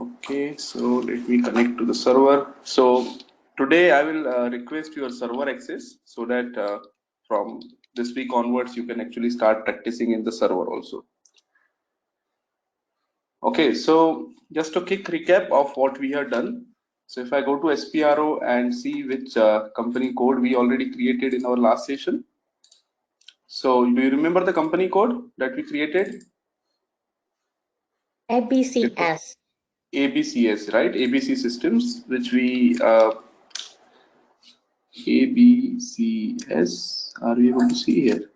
Okay, so let me connect to the server. So today I will request your server access so that from this week onwards you can actually start practicing in the server also. Okay, so just a quick recap of what we have done. So if I go to SPRO and see which company code we already created in our last session. So do you remember the company code that we created? ABCS. ABCS, right? ABC systems, which we ABCS. Are we able to see here?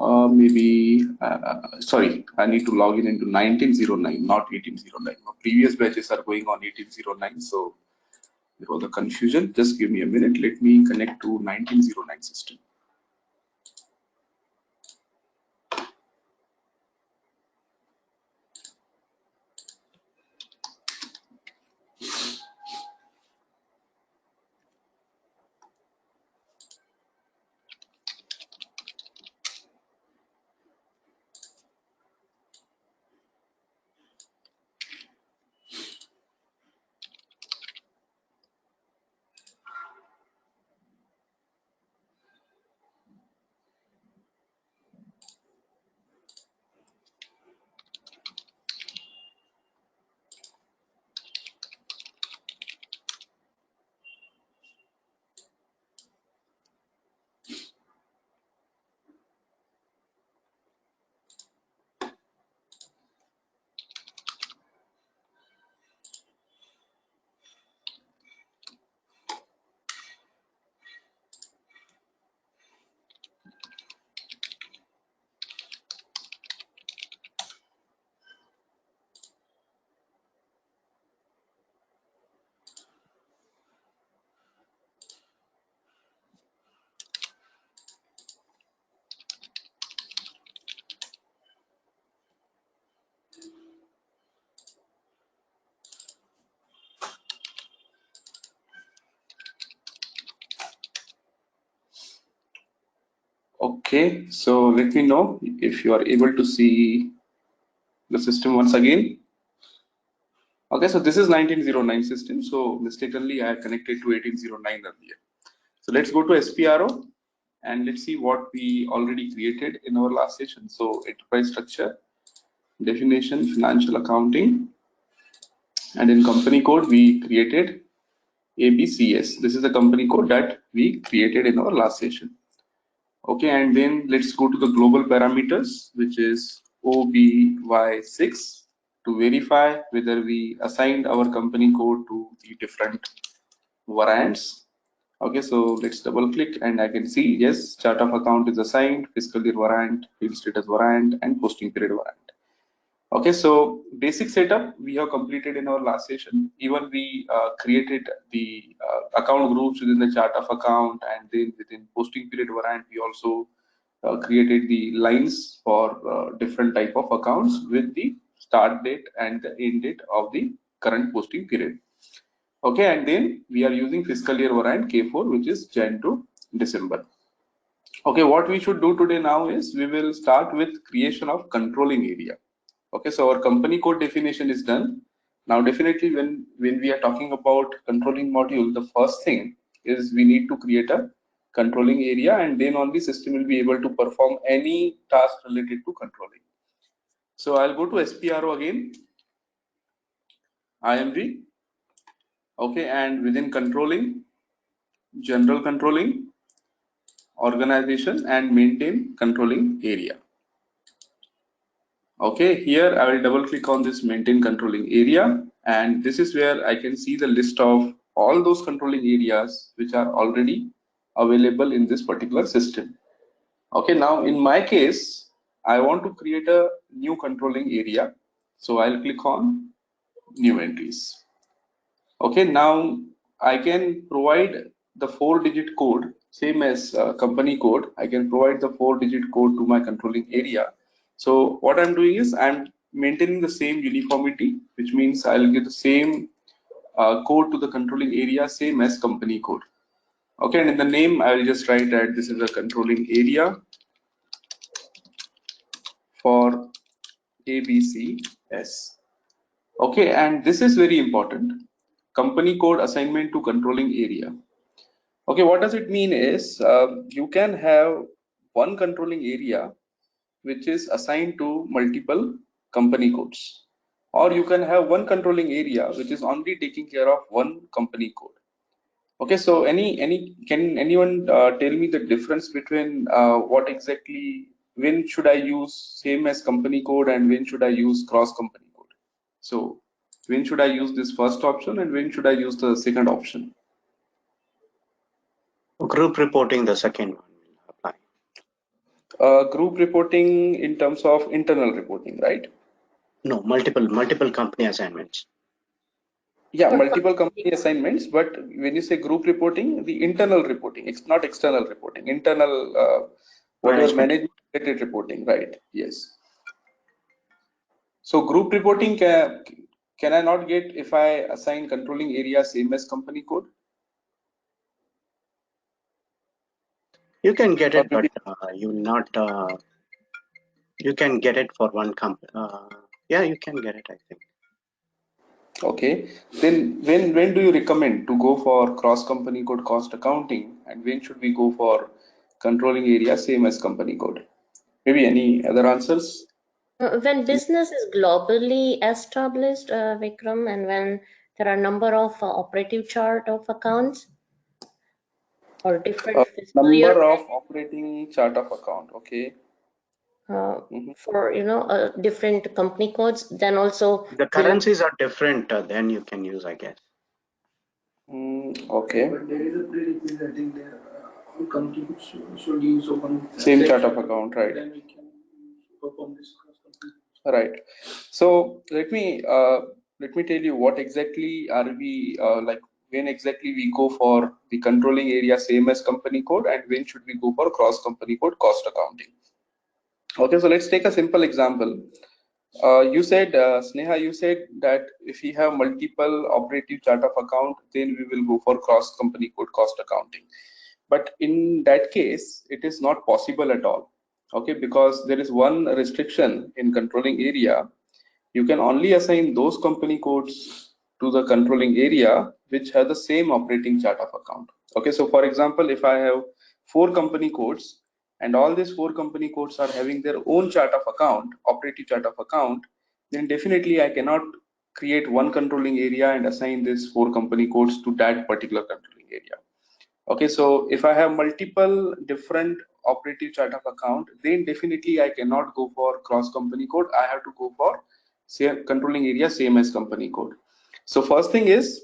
Maybe, sorry, I need to log in into 1909, not 1809. My previous batches are going on 1809, so there was a confusion. Just give me a minute. Let me connect to 1909 system. Okay, so let me know if you are able to see the system once again. Okay, so this is 1909 system. So mistakenly I connected to 1809 earlier. So let's go to SPRO and let's see what we already created in our last session. So enterprise structure, definition, financial accounting, and in company code we created ABCS. This is the company code that we created in our last session. Okay, and then let's go to the global parameters, which is OBY6 to verify whether we assigned our company code to the different variants. Okay, so let's double click and I can see, yes, chart of account is assigned, fiscal year variant, field status variant, and posting period variant. Okay, so basic setup we have completed in our last session. Even we created the account groups within the chart of account, and then within posting period variant, we also created the lines for different type of accounts with the start date and the end date of the current posting period. Okay, and then we are using fiscal year variant K4, which is Jan to December. Okay, what we should do today now is we will start with creation of controlling area. Okay, so our company code definition is done. Now definitely when we are talking about controlling module, the first thing is we need to create a controlling area, and then only system will be able to perform any task related to controlling. So I'll go to SPRO again, IMV. Okay, and within controlling, general controlling, organization, and maintain controlling area. Okay, here I will double click on this maintain controlling area, and this is where I can see the list of all those controlling areas which are already available in this particular system. Okay, now in my case, I want to create a new controlling area. So I'll click on new entries. Okay, now I can provide the 4-digit code, same as company code. I can provide the 4-digit code to my controlling area. So what I'm doing is I'm maintaining the same uniformity, which means I'll get the same code to the controlling area, same as company code. Okay, and in the name, I'll just write that this is a controlling area for ABCS. Okay, and this is very important. Company code assignment to controlling area. Okay, what does it mean is you can have one controlling area which is assigned to multiple company codes, or you can have one controlling area which is only taking care of one company code. Okay, so can anyone tell me the difference between what exactly, when should I use same as company code and when should I use cross company code? So when should I use this first option and when should I use the second option? Group reporting, the second one will apply. Group reporting in terms of internal reporting, right? No, multiple company assignments. Yeah, For multiple company assignments, but when you say group reporting, the internal reporting, it's not external reporting, internal, whatever Management. management related reporting, right? Yes. So group reporting, can I not get if I assign controlling area same as company code? You can get Or it, but maybe, you not. You can get it for one company. Yeah, you can get it, I think. okay. Then when do you recommend to go for cross company code cost accounting, and when should we go for controlling area same as company code? Maybe any other answers? when business is globally established, Vikram, and when there are number of operative chart of accounts or different fiscal year Number of operating chart of account. Okay. Mhm. for different company codes, then also The will currencies are different, then you can use, I guess. Okay. But there is a prerequisite, I think there all companies should use open same chart of account, right? Then we can perform this cross company. Right. So let me tell you what exactly are we like, when exactly we go for the controlling area same as company code and when should we go for cross company code cost accounting. Okay, so let's take a simple example. You said, Sneha, you said that if we have multiple operative chart of account, then we will go for cross company code cost accounting. But in that case, it is not possible at all. Okay, because there is one restriction in controlling area. You can only assign those company codes to the controlling area which have the same operating chart of account. Okay, so for example, if I have four company codes and all these four company codes are having their own chart of account, operating chart of account, then definitely I cannot create one controlling area and assign these four company codes to that particular controlling area. Okay, so if I have multiple different operative chart of account, then definitely I cannot go for cross company code. I have to go for same controlling area same as company code. So first thing is,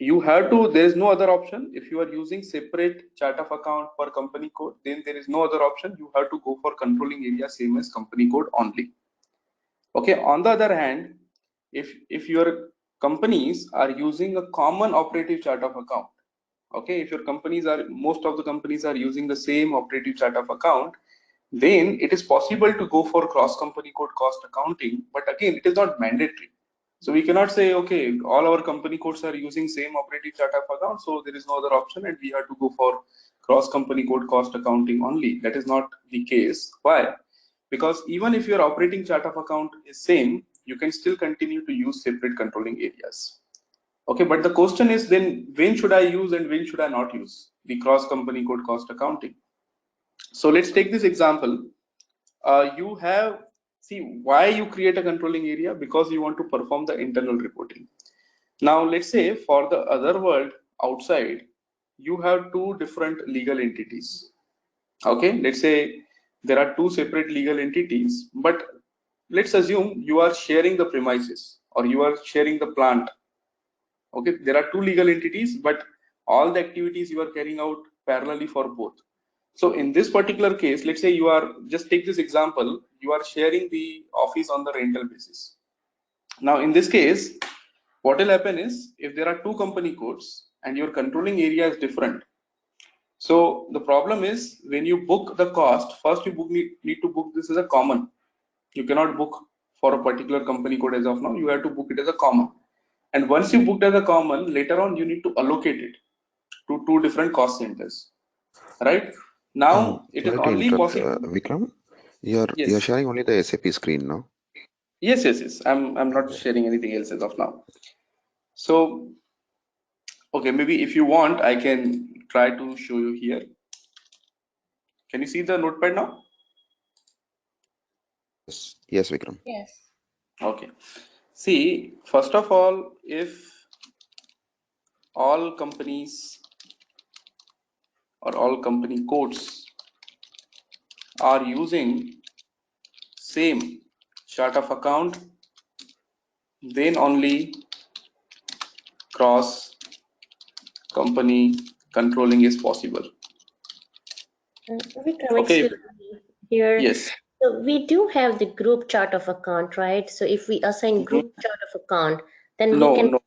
you have to, there is no other option. If you are using separate chart of account per company code, then there is no other option. You have to go for controlling area same as company code only. Okay, on the other hand, if your companies are using a common operative chart of account, okay, if your companies are, most of the companies are using the same operative chart of account, then it is possible to go for cross company code cost accounting, but again it is not mandatory. So we cannot say, okay, all our company codes are using same operative chart of account, so there is no other option and we have to go for cross company code cost accounting only. That is not the case. Why? Because even if your operating chart of account is same, you can still continue to use separate controlling areas. Okay, but the question is, then when should I use and when should I not use the cross company code cost accounting? So let's take this example. You have, see, why you create a controlling area? Because you want to perform the internal reporting. Now let's say for the other world outside, you have two different legal entities. Okay, let's say there are two separate legal entities, but let's assume you are sharing the premises or you are sharing the plant. Okay, there are two legal entities, but all the activities you are carrying out parallelly for both. So in this particular case, let's say you are, just take this example, you are sharing the office on the rental basis. Now in this case, what will happen is, if there are two company codes and your controlling area is different, so the problem is, when you book the cost, first you need to book this as a common. You cannot book for a particular company code as of now. You have to book it as a common. And once you booked as a common, later on you need to allocate it to two different cost centers. Right? Now it is Sorry to only interrupt, possible. Vikram. You're Yes. sharing only the SAP screen, no? Yes, yes, yes. I'm not sharing anything else as of now. So, okay, maybe if you want, I can try to show you here. Can you see the notepad now? Yes, Vikram. Yes. Okay. See, first of all, if all companies or all company codes are using same chart of account, then only cross company controlling is possible. Vikram, Okay. excuse me here. Yes. So we do have the group chart of account, right? So if we assign Mhm. group chart of account, then we No, can. no,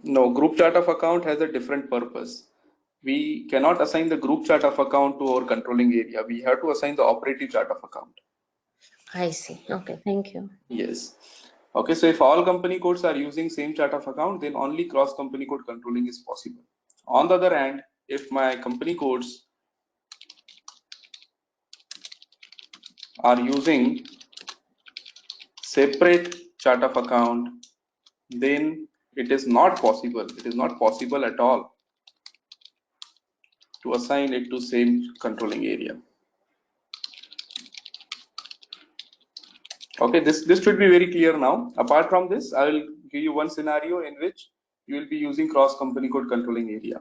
no. Group chart of account has a different purpose. We cannot assign the group chart of account to our controlling area. We have to assign the operative chart of account. I see. Okay, thank you. Yes. Okay, so if all company codes are using same chart of account, then only cross company code controlling is possible. On the other hand, if my company codes are using separate chart of account, then it is not possible. It is not possible at all to assign it to same controlling area. Okay, this should be very clear now. Apart from this, I will give you one scenario in which you will be using cross company code controlling area.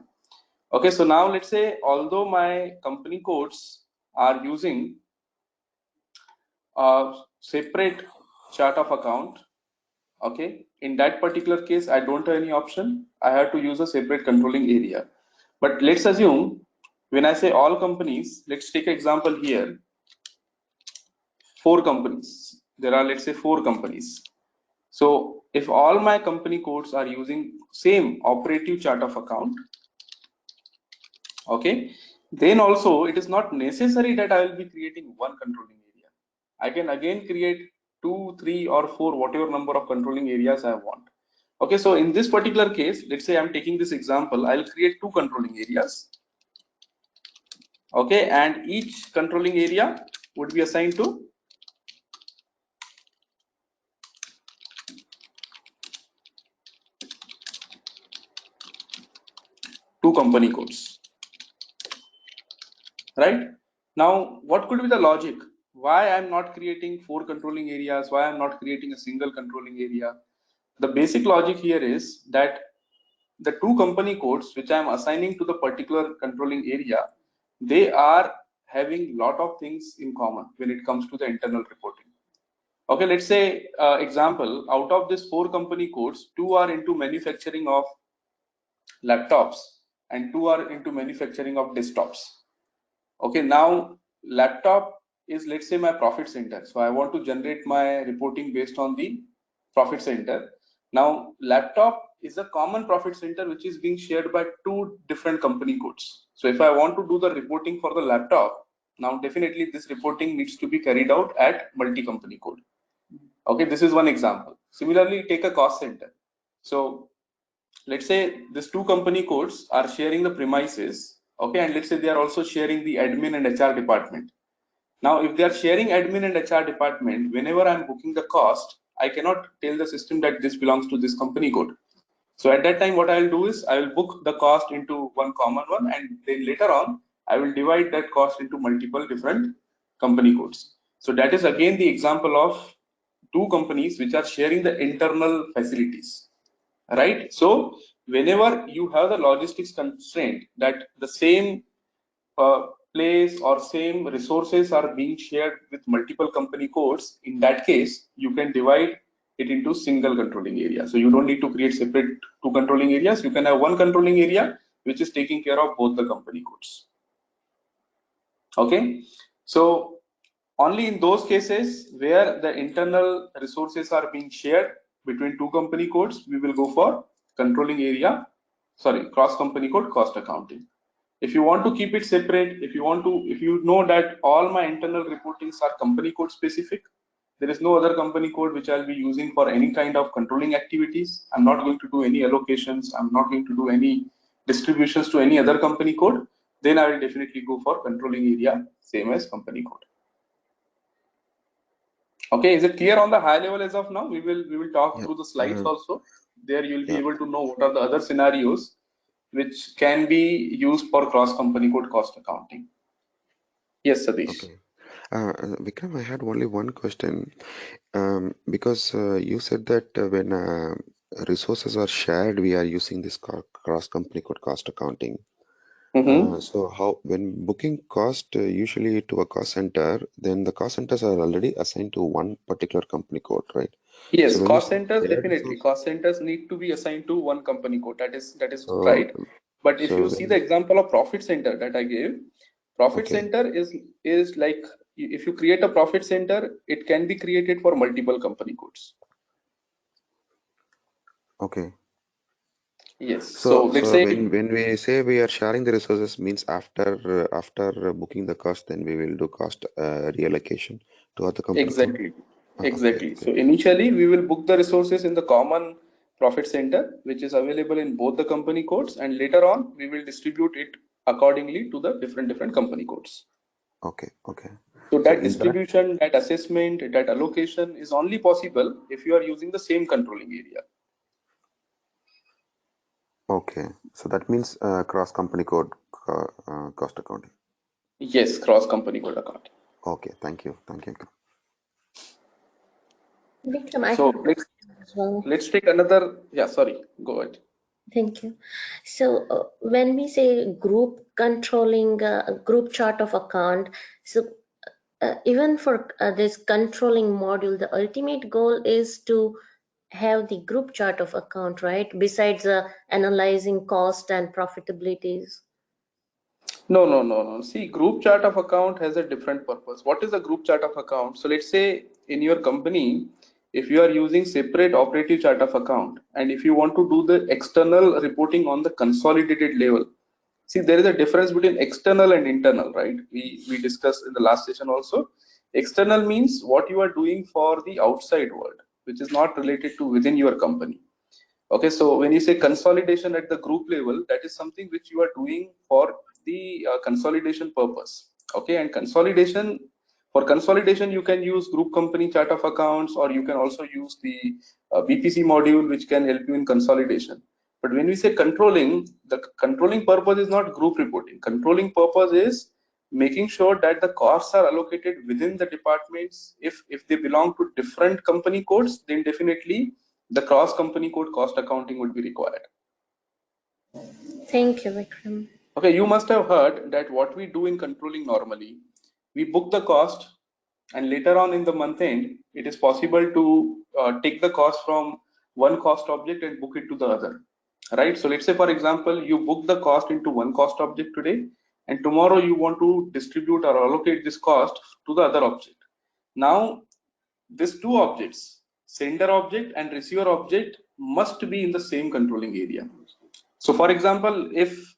Okay, so now let's say although my company codes are using a separate chart of account, okay, in that particular case I don't have any option. I have to use a separate controlling area. But let's assume when I say all companies, let's take example here, 4 companies. There are, let's say, 4 companies. So if all my company codes are using same operative chart of account, okay, then also it is not necessary that I will be creating one controlling area. I can again create 2, 3 or 4, whatever number of controlling areas I want. Okay, so in this particular case, let's say I'm taking this example, I'll create 2 controlling areas. Okay, and each controlling area would be assigned to 2 company codes. Right? Now, what could be the logic? Why I'm not creating 4 controlling areas? Why I'm not creating a single controlling area? The basic logic here is that the 2 company codes which I'm assigning to the particular controlling area, they are having lot of things in common when it comes to the internal reporting. Okay, let's say example, out of this 4 company codes, 2 are into manufacturing of laptops and 2 are into manufacturing of desktops. Okay, now laptop is, let's say, my profit center. So I want to generate my reporting based on the profit center. Now laptop is a common profit center which is being shared by 2 different company codes. So if I want to do the reporting for the laptop, now definitely this reporting needs to be carried out at multi-company code. Okay, this is one example. Similarly, take a cost center. So let's say these 2 company codes are sharing the premises, okay, and let's say they are also sharing the admin and HR department. Now if they are sharing admin and HR department, whenever I'm booking the cost, I cannot tell the system that this belongs to this company code. So at that time what I will do is I will book the cost into one common one, and then later on I will divide that cost into multiple different company codes. So that is again the example of 2 companies which are sharing the internal facilities, right? So whenever you have the logistics constraint that the same place or same resources are being shared with multiple company codes, in that case you can divide it into single controlling area. So you don't need to create separate 2 controlling areas. You can have one controlling area which is taking care of both the company codes. Okay, so only in those cases where the internal resources are being shared between 2 company codes, we will go for controlling area, sorry, cross company code cost accounting. If you want to keep it separate, if you know that all my internal reportings are company code specific, there is no other company code which I'll be using for any kind of controlling activities. I'm not going to do any allocations. I'm not going to do any distributions to any other company code. Then I will definitely go for controlling area, same as company code. Okay, is it clear on the high level as of now? We will talk through the slides Yeah. also. There you'll be Yeah. able to know what are the other scenarios which can be used for cross company code cost accounting. Yes, Satish. Okay. Vikram, I had only one question. Because you said that when resources are shared, we are using this cross-company code cost accounting. Mm-hmm. So how, when booking cost usually to a cost center, then the cost centers are already assigned to one particular company code, right? So Yes, when you cost say centers shared definitely. resource, Cost centers need to be assigned to one company code. That is so right. But if so you see when the example of profit center that I gave, profit okay, center is like if you create a profit center, it can be created for multiple company codes. okay. Yes. So So let's so say when we say we are sharing the resources means after booking the cost, then we will do cost reallocation to other company code. exactly, Okay, exactly. okay, So initially we will book the resources in the common profit center, which is available in both the company codes, and later on we will distribute it accordingly to the different company codes. okay, okay. So So that in that, distribution, that assessment, that allocation is only possible if you are using the same controlling area. okay. So that means cross-company code cost accounting. Yes, cross company code account. Okay, thank you. Vikram, I So have a question as well. let's take another. Yeah, sorry, go ahead. Thank you. So when we say group controlling group chart of account, so even for this controlling module, the ultimate goal is to have the group chart of account, right? Besides analyzing cost and profitabilities. No, no, no, no. See, group chart of account has a different purpose. What is a group chart of account? So let's say in your company, if you are using separate operative chart of account, and if you want to do the external reporting on the consolidated level, see there is a difference between external and internal, right? We discussed in the last session also. External means what you are doing for the outside world, which is not related to within your company. Okay, so when you say consolidation at the group level, that is something which you are doing for the consolidation purpose. Okay, and consolidation, you can use group company chart of accounts, or you can also use the BPC module, which can help you in consolidation. But when we say controlling, the controlling purpose is not group reporting. Controlling purpose is making sure that the costs are allocated within the departments. If they belong to different company codes, then definitely the cross company code cost accounting would be required. Thank you, Vikram. Okay, you must have heard that what we do in controlling normally, we book the cost, and later on in the month end, it is possible to take the cost from one cost object and book it to the other. Right? So let's say, for example, you book the cost into one cost object today, and tomorrow you want to distribute or allocate this cost to the other object. Now, these two objects, sender object and receiver object, must be in the same controlling area. So for example, if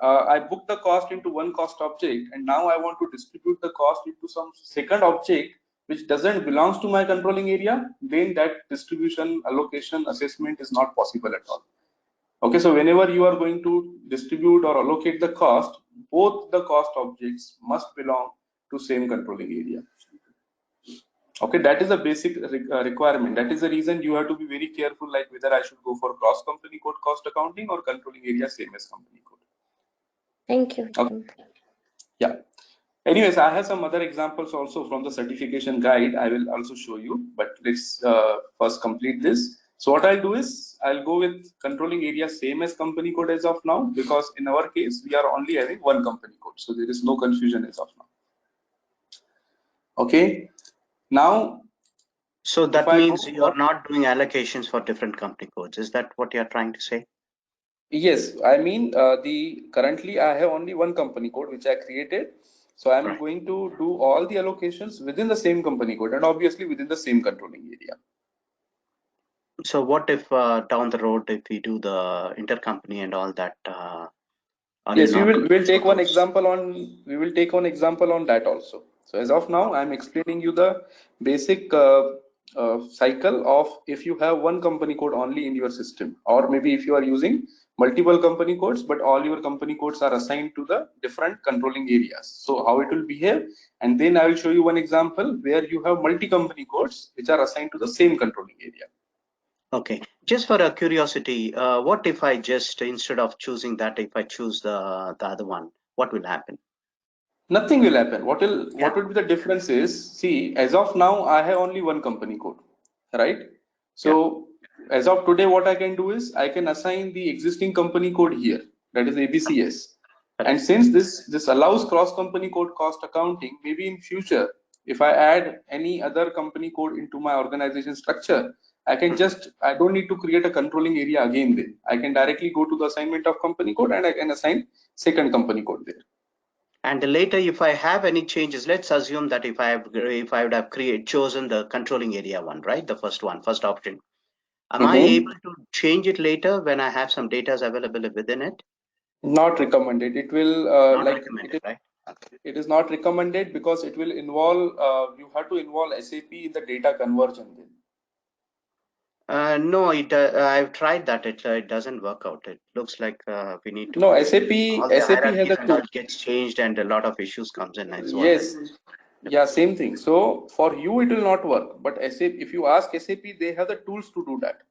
I book the cost into one cost object, and now I want to distribute the cost into some second object which doesn't belongs to my controlling area, then that distribution, allocation, assessment is not possible at all. Okay, so whenever you are going to distribute or allocate the cost, both the cost objects must belong to same controlling area. Okay, that is a basic requirement. That is the reason you have to be very careful, like whether I should go for cross company code cost accounting or controlling area same as company code. Thank you, Okay, Vikram. yeah. Anyways, I have some other examples also from the certification guide. I will also show you, but let's first complete this. So what I'll do is I'll go with controlling area same as company code as of now, because in our case we are only having one company code, so there is no confusion as of now. Okay. Now, So if that I go means for you're not doing allocations for different company codes. Is that what you're trying to say? yes, I mean the currently I have only one company code which I created. So I'm Right. going to do all the allocations within the same company code and obviously within the same controlling area. So what if down the road, if we do the intercompany and all that, are you Yes, not going we'll to show take one those? example on we will take one example on that also. So as of now, I'm explaining you the basic cycle of if you have one company code only in your system, or maybe if you are using multiple company codes but all your company codes are assigned to the different controlling areas. So how it will behave, and then I will show you one example where you have multi-company codes which are assigned to the same controlling area. Okay, just for a curiosity, what if I just, instead of choosing that, if I choose the other one, what will happen? Nothing will happen. What Yeah, would be the difference is, see, as of now I have only one company code, right? yeah, So as of today, what I can do is I can assign the existing company code here, that is ABCS. And correct. since this allows cross company code cost accounting, maybe in future if I add any other company code into my organization structure, I can Mhm. just, I don't need to create a controlling area again. Then I can directly go to the assignment of company code and I can assign second company code there. And later, if I have any changes, let's assume that if I would have chosen the controlling area one, right, the first one, first option, am I able to change it later when I have some data available within it? Not recommended. It will Not recommended, right? Okay. it is not recommended because it will involve you have to involve SAP in the data conversion then. No, I've tried that. It doesn't work out. It looks like we need to No, go. SAP All the SAP has hierarchies a and tool. all gets changed, and a lot of issues comes in. Is what I. Yes, yeah, same thing. So for you it will not work, but SAP, if you ask SAP, they have the tools to do that.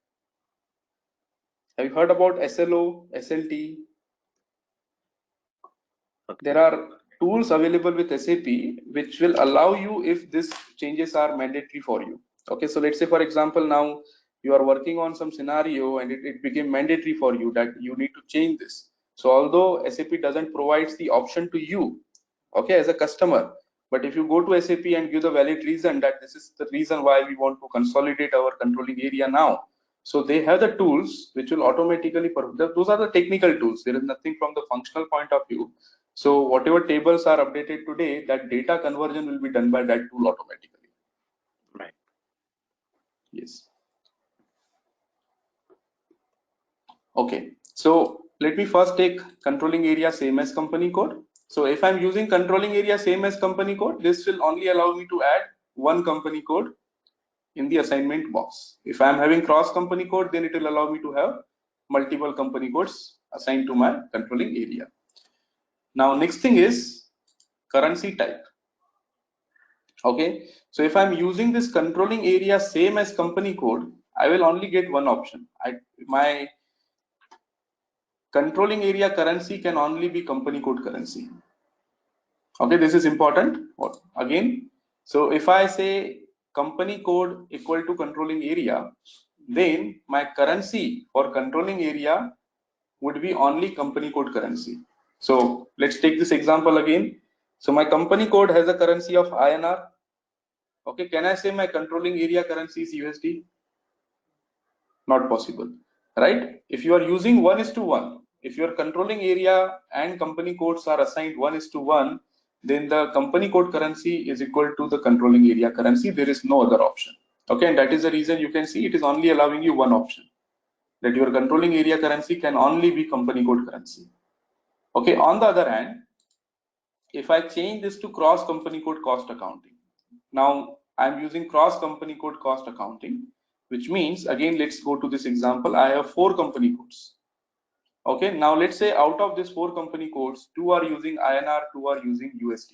Have you heard about SLO, SLT? There Okay. are tools available with SAP which will allow you if these changes are mandatory for you. Okay, so let's say for example now you are working on some scenario and it became mandatory for you that you need to change this. So although SAP doesn't provide the option to you, okay, as a customer, but if you go to SAP and give the valid reason that this is the reason why we want to consolidate our controlling area now, so they have the tools which will automatically those are the technical tools. There is nothing from the functional point of view. So whatever tables are updated today, that data conversion will be done by that tool automatically. Right. Yes. Okay. So let me first take controlling area same as company code. So if I'm using controlling area same as company code, this will only allow me to add one company code in the assignment box. If I'm having cross company code, then it will allow me to have multiple company codes assigned to my controlling area. Now, next thing is currency type. Okay, so if I'm using this controlling area same as company code, I will only get one option. My controlling area currency can only be company code currency. Okay, this is important again. So if I say company code equal to controlling area, then my currency for controlling area would be only company code currency. So let's take this example again. So my company code has a currency of INR. Okay, can I say my controlling area currency is USD? Not possible, right? If you are using 1:1, if your controlling area and company codes are assigned 1:1, then the company code currency is equal to the controlling area currency. There is no other option. Okay, and that is the reason you can see it is only allowing you one option, that your controlling area currency can only be company code currency. Okay, on the other hand, if I change this to cross company code cost accounting, now I'm using cross company code cost accounting, which means, again, let's go to this example. I have four company codes. Okay, now let's say out of these four company codes, two are using INR, two are using USD.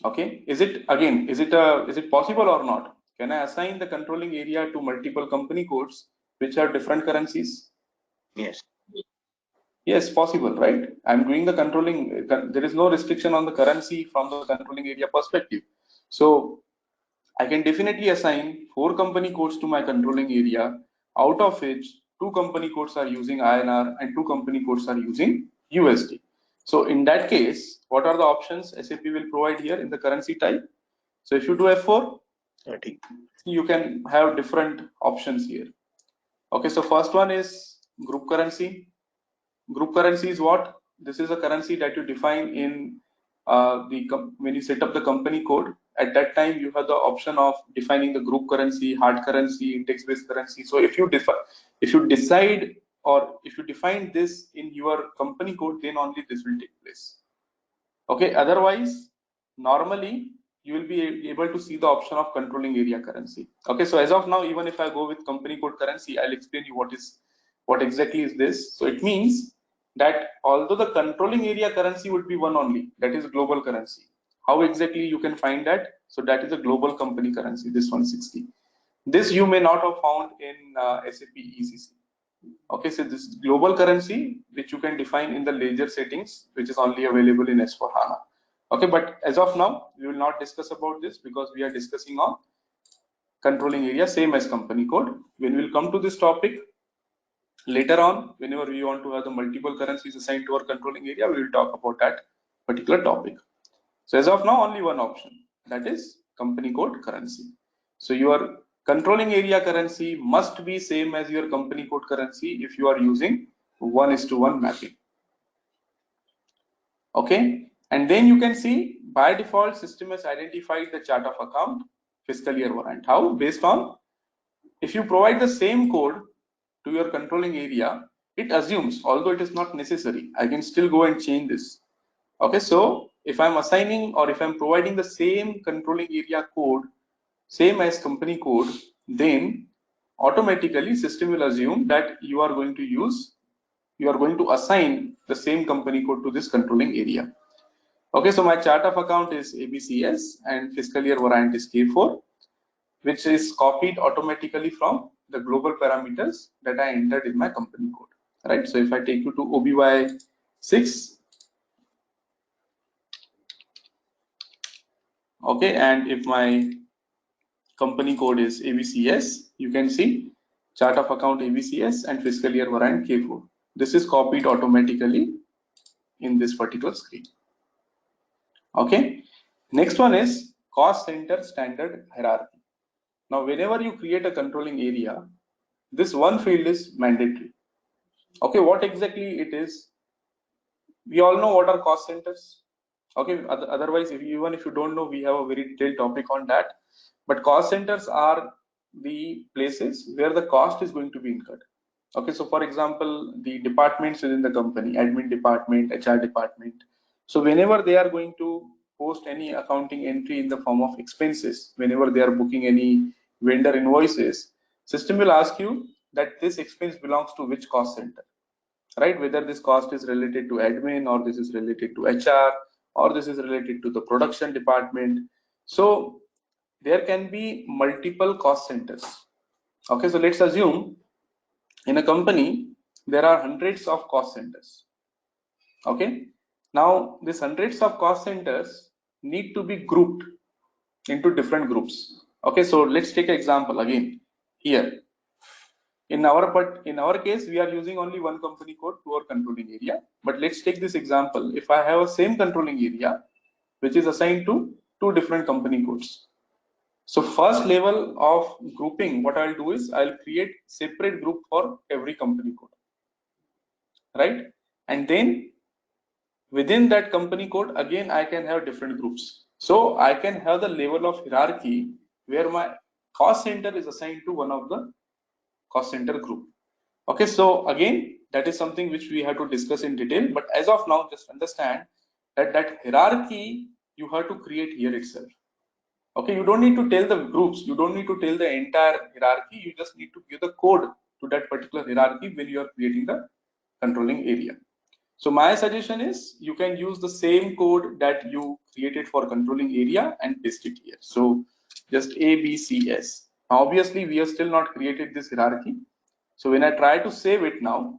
Okay, is it possible or not? Can I assign the controlling area to multiple company codes which have different currencies? Yes. Yes, possible, right? I'm doing the controlling, there is no restriction on the currency from the controlling area perspective. So I can definitely assign four company codes to my controlling area, out of which two company codes are using INR and two company codes are using USD. So in that case, what are the options SAP will provide here in the currency type? So if you do F4, 30. you can have different options here. Okay, so first one is group currency. Group currency is what? This is a currency that you define in when you set up the company code. At that time, you have the option of defining the group currency, hard currency, index-based currency. So if you decide, or if you define this in your company code, then only this will take place. Okay. Otherwise, normally you will be able to see the option of controlling area currency. Okay, so as of now, even if I go with company code currency, I'll explain you what exactly is this. So it means that although the controlling area currency would be one only, that is global currency. How exactly you can find that? So that is a global company currency, this 160. This you may not have found in SAP ECC. Okay, so this global currency, which you can define in the ledger settings, which is only available in S4 HANA. Okay, but as of now, we will not discuss about this because we are discussing on controlling area, same as company code. When we'll come to this topic later on, whenever we want to have the multiple currencies assigned to our controlling area, we will talk about that particular topic. So as of now, only one option, that is company code currency. So your controlling area currency must be same as your company code currency if you are using 1:1 mapping. Okay, and then you can see by default system has identified the chart of account fiscal year warrant. How? Based on if you provide the same code to your controlling area, it assumes, although it is not necessary, I can still go and change this. Okay, so if I'm assigning or if I'm providing the same controlling area code, same as company code, then automatically system will assume that you are going to assign the same company code to this controlling area. Okay, so my chart of account is ABCS and fiscal year variant is K4, which is copied automatically from the global parameters that I entered in my company code. Right, so if I take you to OBY6, okay, and if my company code is ABCS, you can see chart of account ABCS and fiscal year variant K4. This is copied automatically in this particular screen. Okay, next one is cost center standard hierarchy. Now, whenever you create a controlling area, this one field is mandatory. Okay, what exactly it is? We all know what are cost centers. Okay, otherwise, even if you don't know, we have a very detailed topic on that. But cost centers are the places where the cost is going to be incurred. Okay, so for example, the departments within the company, admin department, HR department. So whenever they are going to post any accounting entry in the form of expenses, whenever they are booking any vendor invoices, system will ask you that this expense belongs to which cost center, right? Whether this cost is related to admin or this is related to HR or this is related to the production department. So there can be multiple cost centers. Okay, so let's assume in a company there are hundreds of cost centers. Okay, now these hundreds of cost centers need to be grouped into different groups. Okay, so let's take an example again here. In our case, we are using only one company code to our controlling area. But let's take this example. If I have a same controlling area, which is assigned to two different company codes. So first level of grouping, what I'll do is I'll create separate group for every company code, right? And then within that company code, again, I can have different groups. So I can have the level of hierarchy where my cost center is assigned to one of the cost center group. Okay, so again, that is something which we have to discuss in detail. But as of now, just understand that hierarchy you have to create here itself. Okay, you don't need to tell the groups, you don't need to tell the entire hierarchy, you just need to give the code to that particular hierarchy when you are creating the controlling area. So my suggestion is you can use the same code that you created for controlling area and paste it here. So just ABCS. Now obviously we have still not created this hierarchy. So when I try to save it now,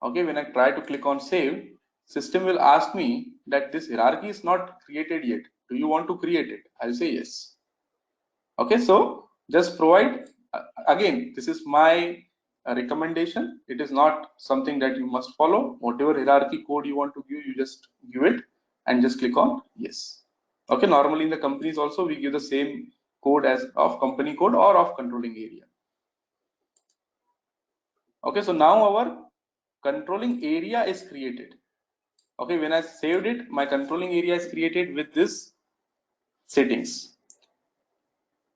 okay, when I try to click on save, system will ask me that this hierarchy is not created yet. Do you want to create it? I'll say yes. Okay, so just provide, again, this is my recommendation. It is not something that you must follow. Whatever hierarchy code you want to give, you just give it and just click on yes. Okay, normally in the companies also we give the same code as of company code or of controlling area. Okay, so now our controlling area is created. Okay, when I saved it, my controlling area is created with this settings.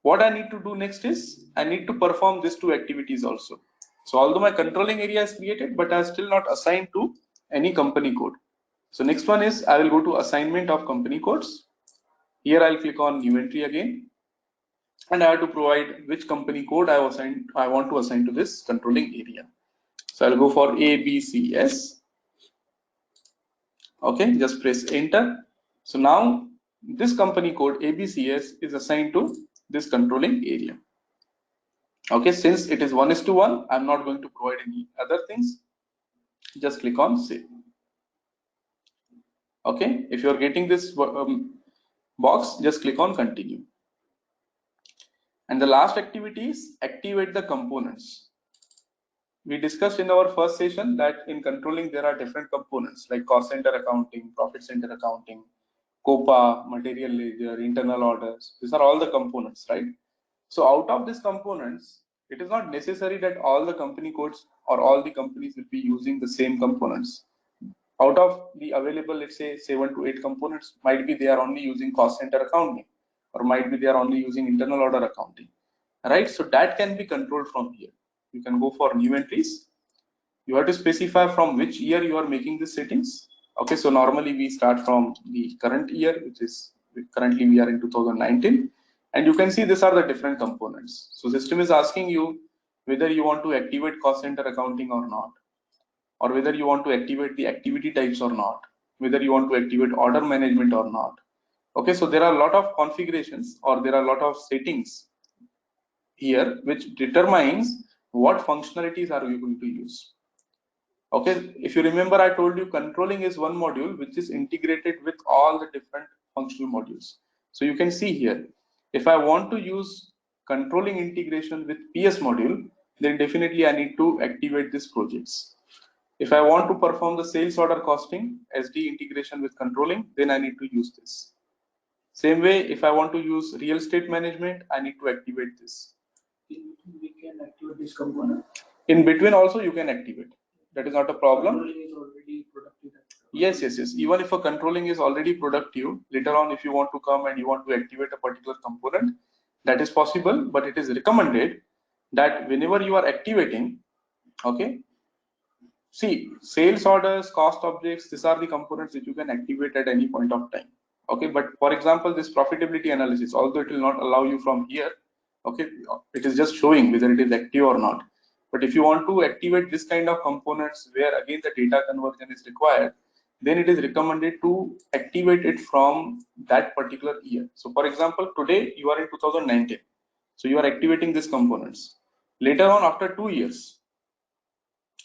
What I need to do next is I need to perform these two activities also. So although my controlling area is created, but I am still not assigned to any company code. So next one is I will go to assignment of company codes. Here I'll click on new entry again, and I have to provide which company code I want to assign to this controlling area. So I'll go for ABCS. Okay, just press enter. So now this company code ABCS is assigned to this controlling area. Okay, since it is 1:1, I'm not going to provide any other things. Just click on save. Okay, if you're getting this box, just click on continue. And the last activity is activate the components. We discussed in our first session that in controlling there are different components like cost center accounting, profit center accounting, COPA, material ledger, internal orders. These are all the components, right? So out of these components, it is not necessary that all the company codes or all the companies will be using the same components. Out of the available, let's say 7 to 8 components, might be they are only using cost center accounting, or might be they are only using internal order accounting, right? So that can be controlled from here. You can go for new entries. You have to specify from which year you are making the settings. Okay, so normally we start from the current year, which is currently we are in 2019, and you can see these are the different components. So system is asking you whether you want to activate cost center accounting or not, or whether you want to activate the activity types or not, whether you want to activate order management or not. Okay, so there are a lot of configurations, or there are a lot of settings here which determines what functionalities are you going to use. Okay, if you remember, I told you controlling is one module which is integrated with all the different functional modules. So you can see here, if I want to use controlling integration with PS module, then definitely I need to activate these projects. If I want to perform the sales order costing, SD integration with controlling, then I need to use this. Same way, if I want to use real estate management, I need to activate this. We can activate this component. In between also you can activate. That is not a problem. Controlling is already productive. Yes. Even if a controlling is already productive, later on if you want to come and you want to activate a particular component, that is possible, but it is recommended that whenever you are activating, okay, see, sales orders, cost objects, these are the components that you can activate at any point of time. Okay, but for example, this profitability analysis, although it will not allow you from here, okay, it is just showing whether it is active or not. But if you want to activate this kind of components where again the data conversion is required, then it is recommended to activate it from that particular year. So for example, today you are in 2019. So you are activating these components. Later on, after 2 years,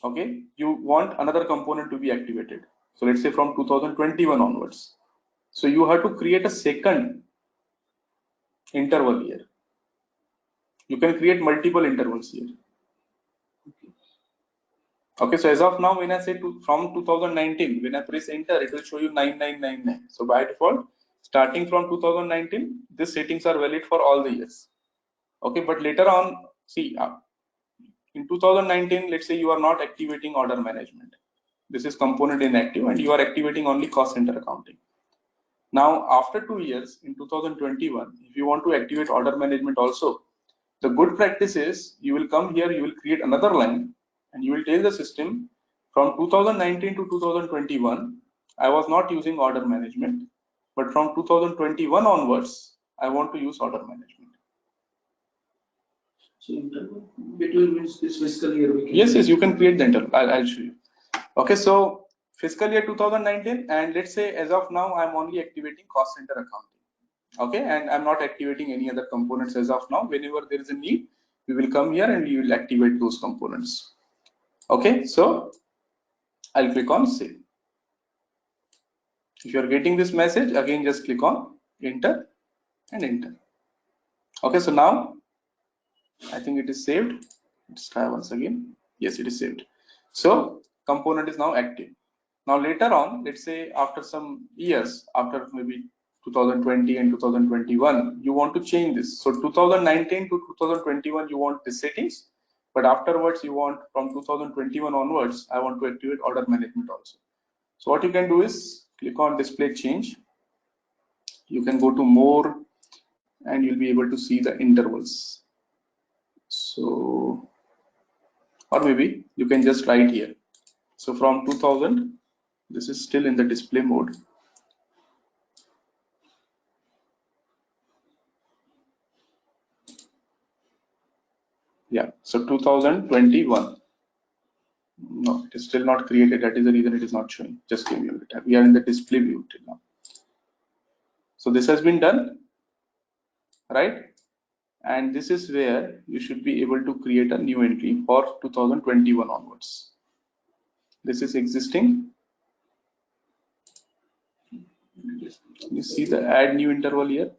okay, you want another component to be activated. So let's say from 2021 onwards. So you have to create a second interval here. You can create multiple intervals here. Okay, so as of now, when I say from 2019, when I press enter, it will show you 9999. So by default, starting from 2019, these settings are valid for all the years. Okay, but later on, see, in 2019, let's say you are not activating order management. This is component inactive, and you are activating only cost center accounting. Now, after 2 years, in 2021, if you want to activate order management also, the good practice is you will come here, you will create another line, and you will tell the system from 2019 to 2021, I was not using order management, but from 2021 onwards, I want to use order management. So interval between means this fiscal year we can. Yes, you can create the interval. I'll show you. Okay, so fiscal year 2019, and let's say as of now, I'm only activating cost center accounting. Okay, and I'm not activating any other components as of now. Whenever there is a need, we will come here and we will activate those components. Okay, so I'll click on save. If you're getting this message, again just click on enter and enter. Okay, so now I think it is saved. Let's try once again. Yes, it is saved. So component is now active. Now later on, let's say after some years, after maybe 2020 and 2021, you want to change this. So 2019 to 2021, you want the settings, but afterwards you want from 2021 onwards, I want to activate order management also. So what you can do is click on display change. You can go to more and you'll be able to see the intervals. So, or maybe you can just write here. So from 2000, this is still in the display mode. Yeah, so 2021. No, it is still not created. That is the reason it is not showing. Just give me a minute. We are in the display view till now. So this has been done, right? And this is where you should be able to create a new entry for 2021 onwards. This is existing. You see the add new interval here.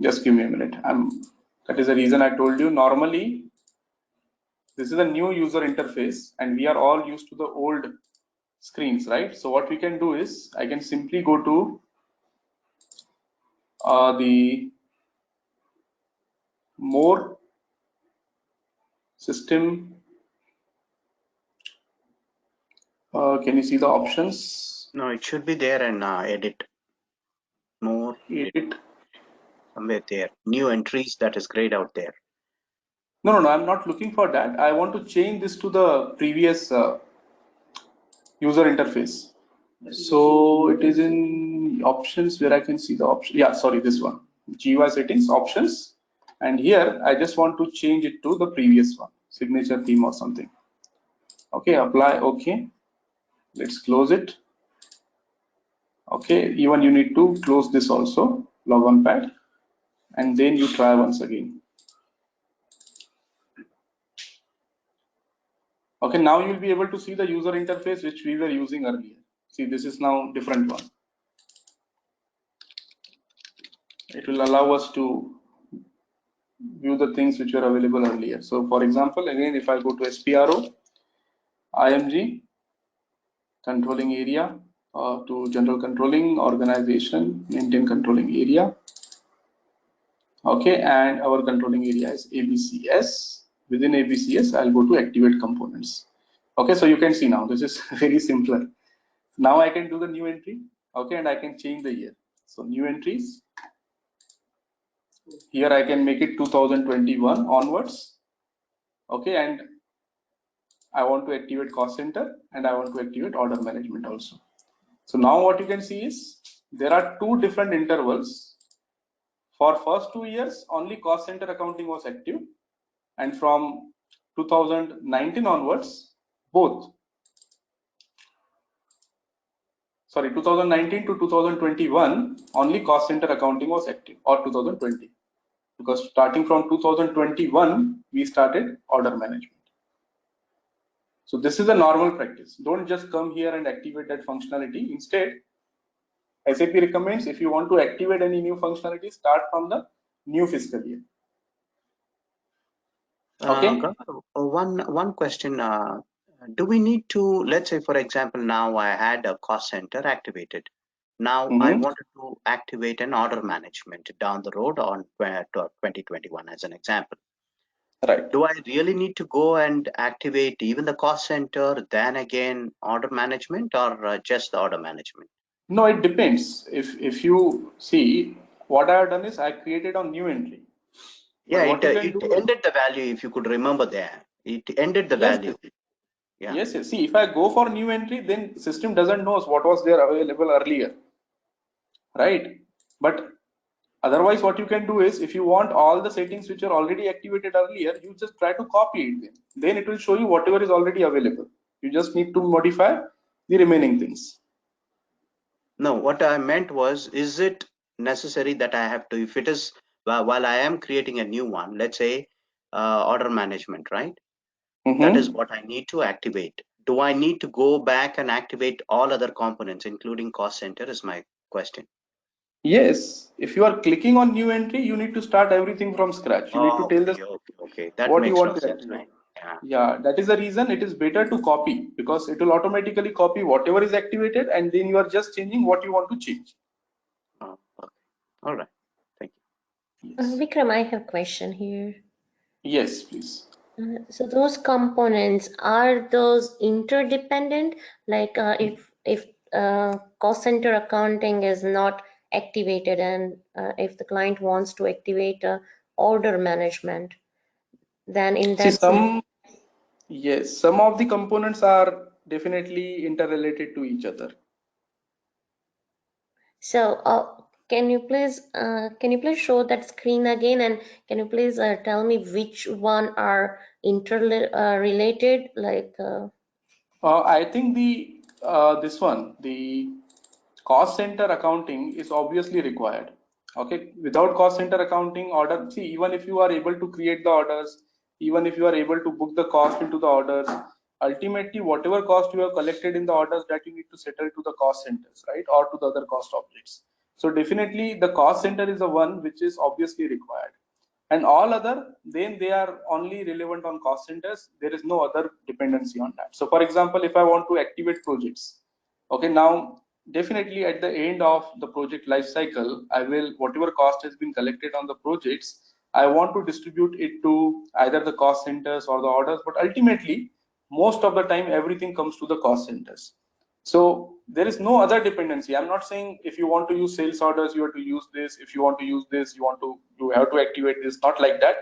Just give me a minute. That is the reason I told you normally this is a new user interface and we are all used to the old screens, right? So what we can do is I can simply go to the more system. Can you see the options? No, it should be there and edit more. Edit. Somewhere there. New entries, that is grayed out there. No, I'm not looking for that. I want to change this to the previous user interface. So it is in options where I can see the option. Yeah, sorry, this one. GUI settings, options. And here I just want to change it to the previous one, signature theme or something. Okay, apply, okay. Let's close it. Okay, even you need to close this also, log on pad, and then you try once again. Okay, now you'll be able to see the user interface which we were using earlier. See, this is now different one. It will allow us to view the things which were available earlier. So for example, again, if I go to SPRO, IMG, controlling area, to general controlling organization, maintain controlling area. Okay, and our controlling area is ABCS. Within ABCS, I'll go to activate components. Okay, so you can see now, this is very simpler. Now I can do the new entry, okay, and I can change the year. So new entries, here I can make it 2021 onwards, okay, and I want to activate cost center and I want to activate order management also. So now what you can see is there are two different intervals. For first 2 years, only cost center accounting was active, and from 2019 onwards, both. Sorry, 2019 to 2021, only cost center accounting was active, or 2020. Because starting from 2021, we started order management. So this is a normal practice. Don't just come here and activate that functionality. Instead, SAP recommends if you want to activate any new functionality, start from the new fiscal year. Okay. One question. Do we need to, let's say, for example, now I had a cost center activated. Now I wanted to activate an order management down the road on 2021 as an example. Right. Do I really need to go and activate even the cost center, then again order management, or just the order management? No, it depends. If you see, what I have done is I created a new entry. But Yeah, what you can it do ended the value, if you could remember there. It ended the yes, value. Yeah. yes. See, if I go for new entry, then system doesn't know what was there available earlier, right? But otherwise, what you can do is if you want all the settings which are already activated earlier, you just try to copy it. Then it will show you whatever is already available. You just need to modify the remaining things. No, what I meant was, is it necessary that I have to, if it is, while I am creating a new one, let's say order management, right? That is what I need to activate. Do I need to go back and activate all other components, including cost center, is my question. Yes, if you are clicking on new entry, you need to start everything from scratch. You need to tell the Okay. That what you makes want no to sense, activate. right? Yeah. Yeah, that is the reason it is better to copy because it will automatically copy whatever is activated and then you are just changing what you want to change. Oh, okay. All right. Thank you. Yes, Vikram, I have a question here. yes, please. So those components, are those interdependent? Like if cost center accounting is not activated and if the client wants to activate order management, then in See, that Yes, some of the components are definitely interrelated to each other. So can you please show that screen again, and can you please tell me which one are interrelated, like I think the this one, the cost center accounting is obviously required. Okay, without cost center accounting order, see, even if you are able to create the orders, even if you are able to book the cost into the orders, ultimately whatever cost you have collected in the orders, that you need to settle to the cost centers, right, or to the other cost objects. So definitely the cost center is the one which is obviously required, and all other, then they are only relevant on cost centers. There is no other dependency on that. So for example, if I want to activate projects, okay, now definitely at the end of the project life cycle, I will, whatever cost has been collected on the projects, I want to distribute it to either the cost centers or the orders, but ultimately most of the time everything comes to the cost centers. So there is no other dependency. I'm not saying if you want to use sales orders, you have to use this. If you want to use this, you have to activate this. Not like that.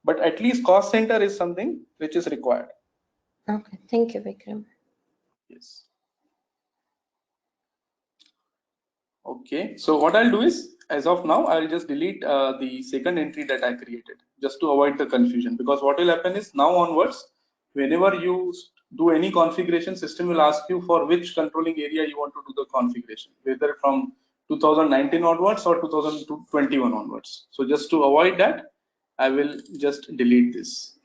But at least cost center is something which is required. okay, thank you, Vikram. Yes. Okay. So what I'll do is, as of now, I'll just delete the second entry that I created just to avoid the confusion. Because what will happen is now onwards, whenever you do any configuration, system will ask you for which controlling area you want to do the configuration, whether from 2019 onwards or 2021 onwards. So just to avoid that, I will just delete this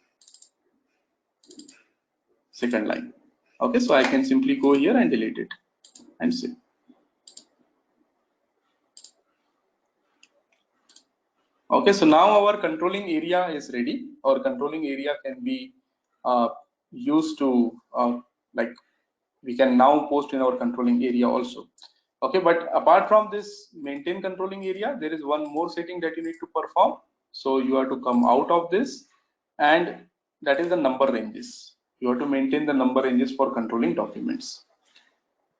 second line. Okay, so I can simply go here and delete it and save. Okay, so now our controlling area is ready. Our controlling area can be used to like, we can now post in our controlling area also. Okay, but apart from this maintain controlling area, there is one more setting that you need to perform. So you have to come out of this, and that is the number ranges. You have to maintain the number ranges for controlling documents.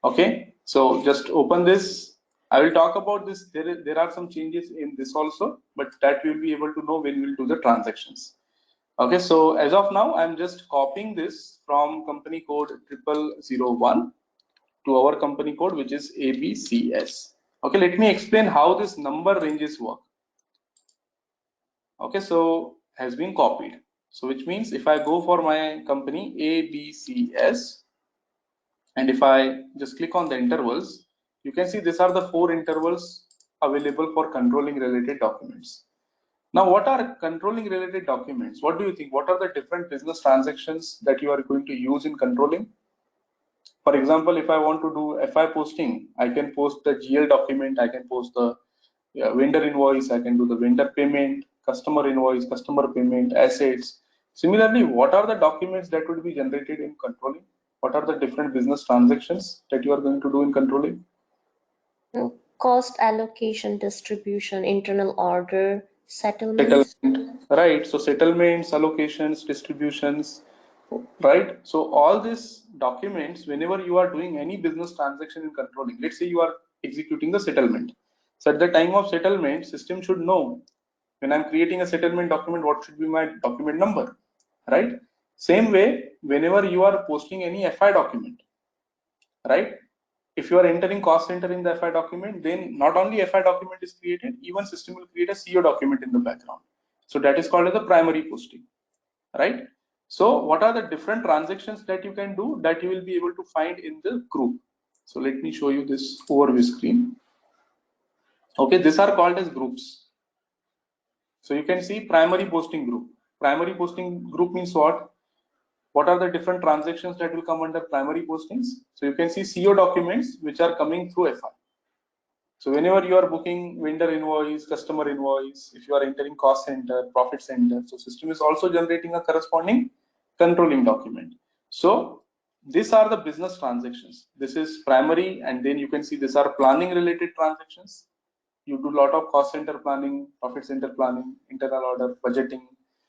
Okay, so just open this. I will talk about this. There are some changes in this also, but that we will be able to know when we will do the transactions. Okay, so as of now, I'm just copying this from company code 0001 to our company code, which is ABCS. Okay, let me explain how this number ranges work. Okay, so has been copied. So which means if I go for my company ABCS, and if I just click on the intervals, you can see these are the 4 intervals available for controlling related documents. Now, what are controlling related documents? What do you think? What are the different business transactions that you are going to use in controlling? For example, if I want to do FI posting, I can post the GL document, I can post the vendor invoice, I can do the vendor payment, customer invoice, customer payment, assets. Similarly, what are the documents that would be generated in controlling? What are the different business transactions that you are going to do in controlling? Cost allocation, distribution, internal order, settlements. Settlement, right? So settlements, allocations, distributions, right? So all these documents, whenever you are doing any business transaction in controlling, let's say you are executing the settlement. So at the time of settlement, system should know when I'm creating a settlement document, what should be my document number, right? Same way, whenever you are posting any FI document, right? If you are entering cost center in the FI document, then not only FI document is created, even system will create a CO document in the background. So that is called as the primary posting, right? So what are the different transactions that you can do that you will be able to find in the group? So let me show you this overview screen. Okay, these are called as groups. So you can see primary posting group. Primary posting group means what? What are the different transactions that will come under primary postings? So you can see CO documents which are coming through FI. So whenever you are booking vendor invoice, customer invoice, if you are entering cost center, profit center, so system is also generating a corresponding controlling document. So these are the business transactions. This is primary, and then you can see these are planning related transactions. You do a lot of cost center planning, profit center planning, internal order, budgeting.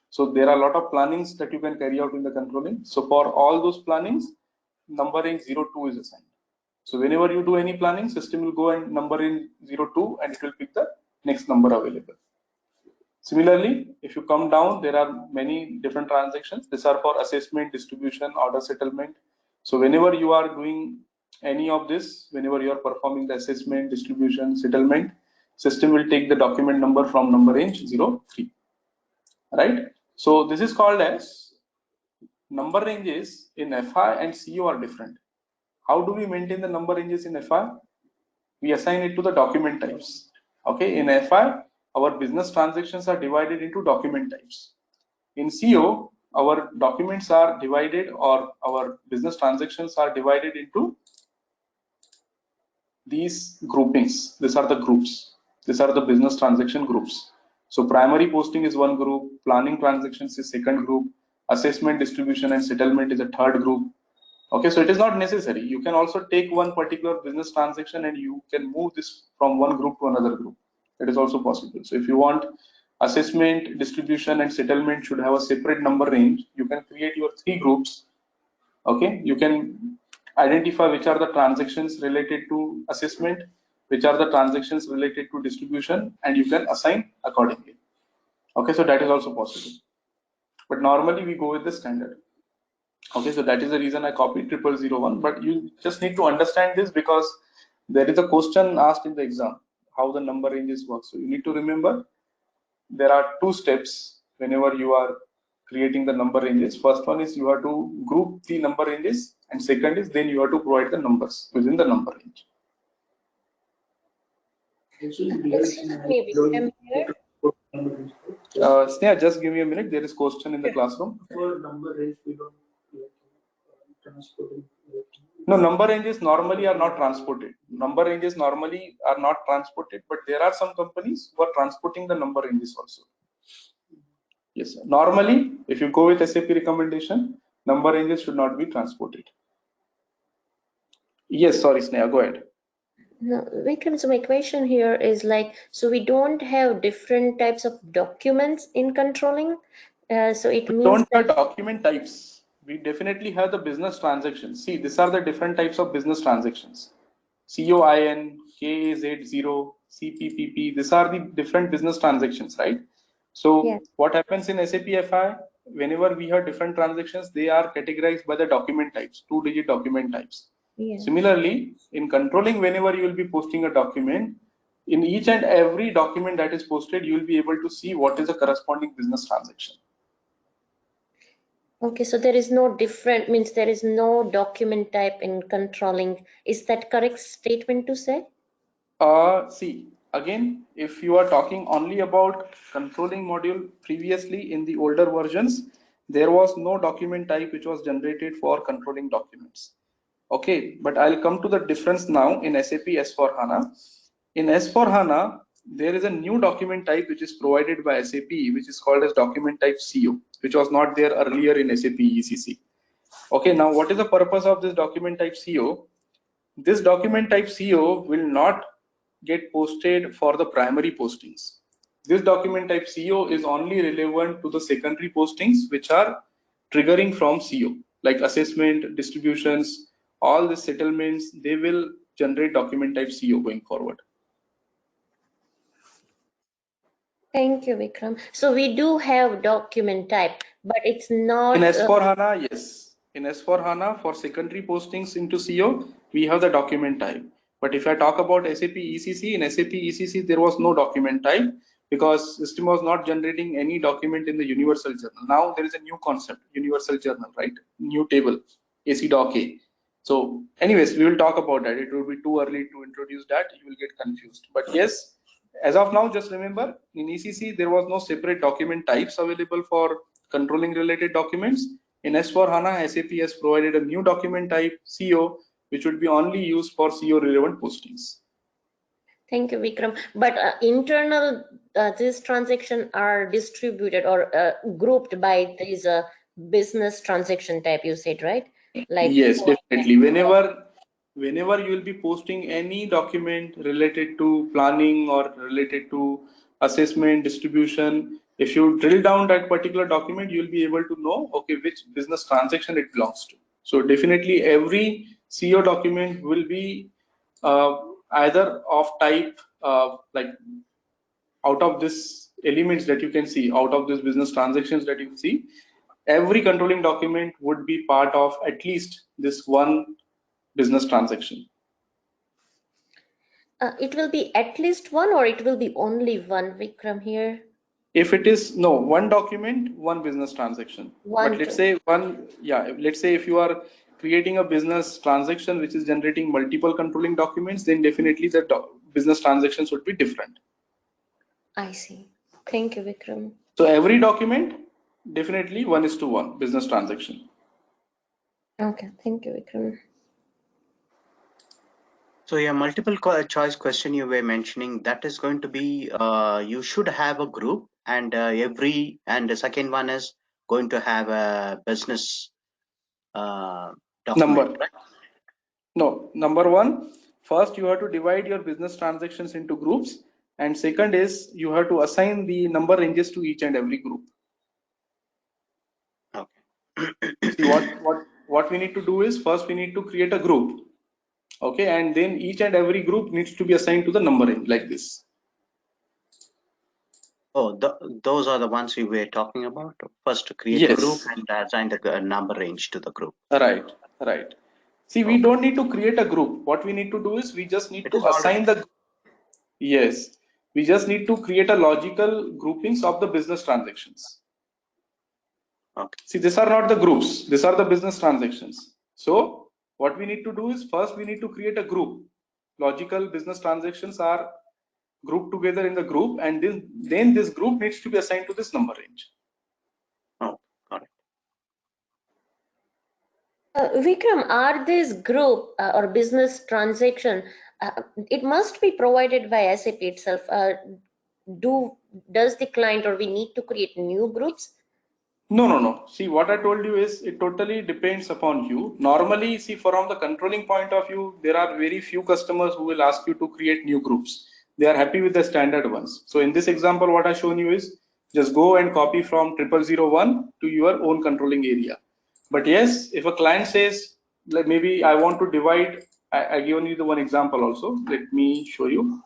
So there are a lot of plannings that you can carry out in the controlling. So for all those plannings, numbering 02 is assigned. So whenever you do any planning, system will go and number in 02 and it will pick the next number available. Similarly, if you come down, there are many different transactions. These are for assessment, distribution, order settlement. So whenever you are doing any of this, whenever you are performing the assessment, distribution, settlement, system will take the document number from number range 03, right? So this is called as number ranges in FI and CO are different. How do we maintain the number ranges in FI? We assign it to the document types. Okay, in FI, our business transactions are divided into document types. In CO, our documents are divided, or our business transactions are divided into these groupings. These are the groups. These are the business transaction groups. So primary posting is one group, planning transactions is second group, assessment, distribution, and settlement is a third group. Okay, so it is not necessary. You can also take one particular business transaction and you can move this from one group to another group. It is also possible. So if you want assessment, distribution, and settlement should have a separate number range, you can create your three groups. Okay, you can identify which are the transactions related to assessment, which are the transactions related to distribution, and you can assign accordingly. Okay, so that is also possible. But normally we go with the standard. Okay, so that is the reason I copied 0001, but you just need to understand this because there is a question asked in the exam, how the number ranges work. So you need to remember there are two steps whenever you are creating the number ranges. First one is you have to group the number ranges, and second is then you have to provide the numbers within the number range. Excuse me, Vikram here. Sneha, just give me a minute. There is question in the classroom. For number range, we don't transport it. No, number ranges normally are not transported. Number ranges normally are not transported, but there are some companies who are transporting the number ranges also. Yes, normally, if you go with SAP recommendation, number ranges should not be transported. Yes, sorry, Sneha, go ahead. No, Vikram, so my question here is like, so we don't have different types of documents in controlling. So it We means don't have document types. We definitely have the business transactions. See, these are the different types of business transactions. COIN, KAZ0, CPPP, these are the different business transactions, right? So yes, what happens in SAP FI, whenever we have different transactions, they are categorized by the document types, 2-digit document types. yes. Similarly, in controlling, whenever you will be posting a document, in each and every document that is posted, you will be able to see what is the corresponding business transaction. Okay, so there is no different, means there is no document type in controlling. Is that correct statement to say? See, again, if you are talking only about controlling module, previously in the older versions, there was no document type which was generated for controlling documents. Okay, but I'll come to the difference now in SAP S/4HANA. In S/4HANA, there is a new document type which is provided by SAP, which is called as document type CO, which was not there earlier in SAP ECC. Okay, now what is the purpose of this document type CO? This document type CO will not get posted for the primary postings. This document type CO is only relevant to the secondary postings which are triggering from CO, like assessment, distributions, all the settlements, they will generate document type CO going forward. Thank you, Vikram. So we do have document type, but it's not. In S/4HANA, yes. In S/4HANA, for secondary postings into CO, we have the document type. But if I talk about SAP ECC, in SAP ECC, there was no document type because system was not generating any document in the universal journal. Now there is a new concept, universal journal, right? New table, AC.A. So anyways, we will talk about that. It will be too early to introduce that. You will get confused. But yes, as of now, just remember in ECC, there was no separate document types available for controlling related documents. In S/4HANA, SAP has provided a new document type CO, which would be only used for CO relevant postings. Thank you, Vikram. But internal, these transactions are distributed or grouped by these business transaction type, you said, right? Like Yes, definitely. Whenever you will be posting any document related to planning or related to assessment, distribution, if you drill down that particular document, you will be able to know, okay, which business transaction it belongs to. So definitely every CO document will be either of type like out of this elements that you can see, out of this business transactions that you see, every controlling document would be part of at least this one business transaction. It will be at least one, or it will be only one, Vikram, here? If it is, no, one document, one business transaction. But let's say let's say if you are creating a business transaction which is generating multiple controlling documents, then definitely the business transactions would be different. I see. Thank you, Vikram. So every document, definitely 1:1 business transaction. Okay, thank you, Vikram. So your multiple choice question you were mentioning, that is going to be you should have a group, and the second one is going to have a business document, Number. right? No, number one, first you have to divide your business transactions into groups, and second is you have to assign the number ranges to each and every group. Okay. See, what we need to do is first we need to create a group, okay, and then each and every group needs to be assigned to the number range like this. Oh, those are the ones we were talking about. First, to create a group Yes, and assign the number range to the group. right, right. See, we Okay. don't need to create a group. What we need to do is we just need It to is already assign the, yes, we just need to create a logical groupings of the business transactions. okay. See, these are not the groups, these are the business transactions. So what we need to do is first we need to create a group. Logical business transactions are grouped together in the group, and then this group needs to be assigned to this number range. Oh, got it. Vikram, are this group or business transaction, it must be provided by SAP itself. Does the client or we need to create new groups? No, no, no. See, what I told you is it totally depends upon you. Normally, see, from the controlling point of view, there are very few customers who will ask you to create new groups. They are happy with the standard ones. So in this example, what I've shown you is just go and copy from 0001 to your own controlling area. But yes, if a client says, like maybe I want to divide, I given you the one example also. Let me show you.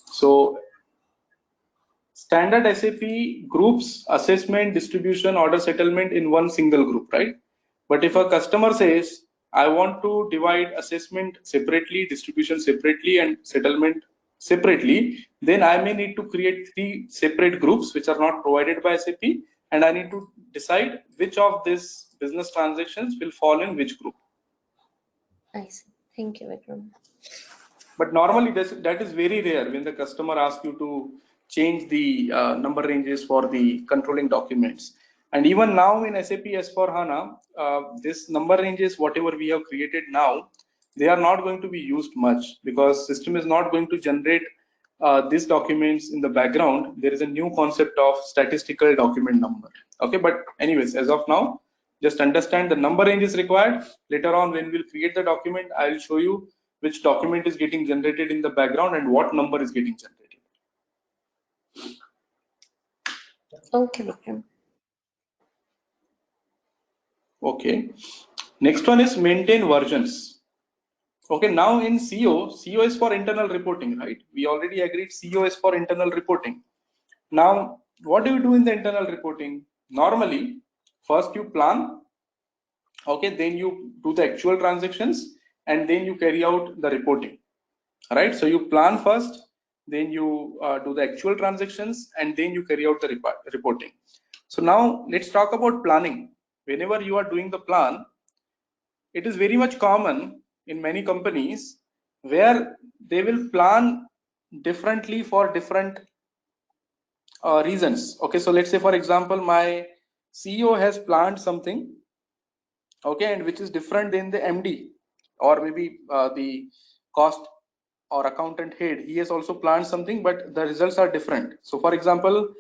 So standard SAP groups assessment, distribution, order settlement in one single group, right? But if a customer says, I want to divide assessment separately, distribution separately, and settlement separately, then I may need to create 3 separate groups which are not provided by SAP, and I need to decide which of these business transactions will fall in which group. I see. Thank you, Vikram. But normally that is very rare when the customer asks you to change the number ranges for the controlling documents. And even now in SAP S/4HANA, this number ranges, whatever we have created now, they are not going to be used much because system is not going to generate these documents in the background. There is a new concept of statistical document number. Okay, but anyways, as of now, just understand the number range is required. Later on, when we'll create the document, I'll show you which document is getting generated in the background and what number is getting generated. Okay, Vikram. Okay. Next one is maintain versions. Okay, now in CO is for internal reporting, right? We already agreed CO is for internal reporting. Now, what do you do in the internal reporting? Normally, first you plan, okay, then you do the actual transactions, and then you carry out the reporting. Right, so you plan first, then you do the actual transactions, and then you carry out the reporting. So now let's talk about planning. Whenever you are doing the plan, it is very much common in many companies where they will plan differently for different reasons. Okay, so let's say for example my CEO has planned something, okay, and which is different than the MD or maybe the cost or accountant head. He has also planned something, but the results are different. So for example,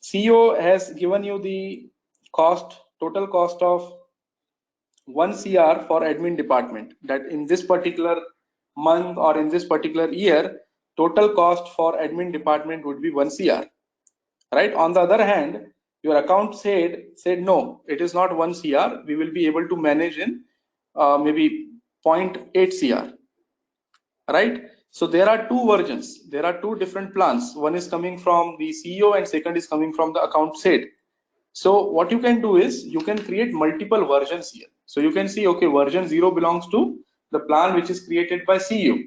CEO has given you the total cost of 1 CR for admin department, that in this particular month or in this particular year, total cost for admin department would be 1 CR. Right, on the other hand, your account said no, it is not 1 CR, we will be able to manage in maybe 0.8 CR. Right, So there are two versions. There are two different plans. One is coming from the CEO and second is coming from the account head. So what you can do is you can create multiple versions here. So you can see, okay, version 0 belongs to the plan which is created by CEO,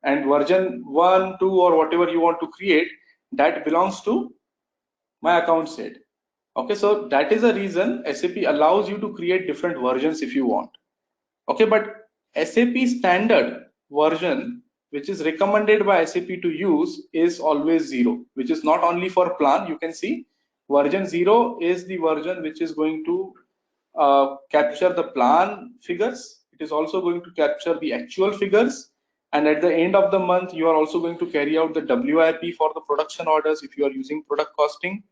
and version 1, 2 or whatever you want to create, that belongs to my account head. Okay, so that is the reason SAP allows you to create different versions if you want. Okay, but SAP standard version which is recommended by SAP to use is always 0, which is not only for plan. You can see version 0 is the version which is going to capture the plan figures. It is also going to capture the actual figures, and at the end of the month you are also going to carry out the WIP for the production orders if you are using product costing,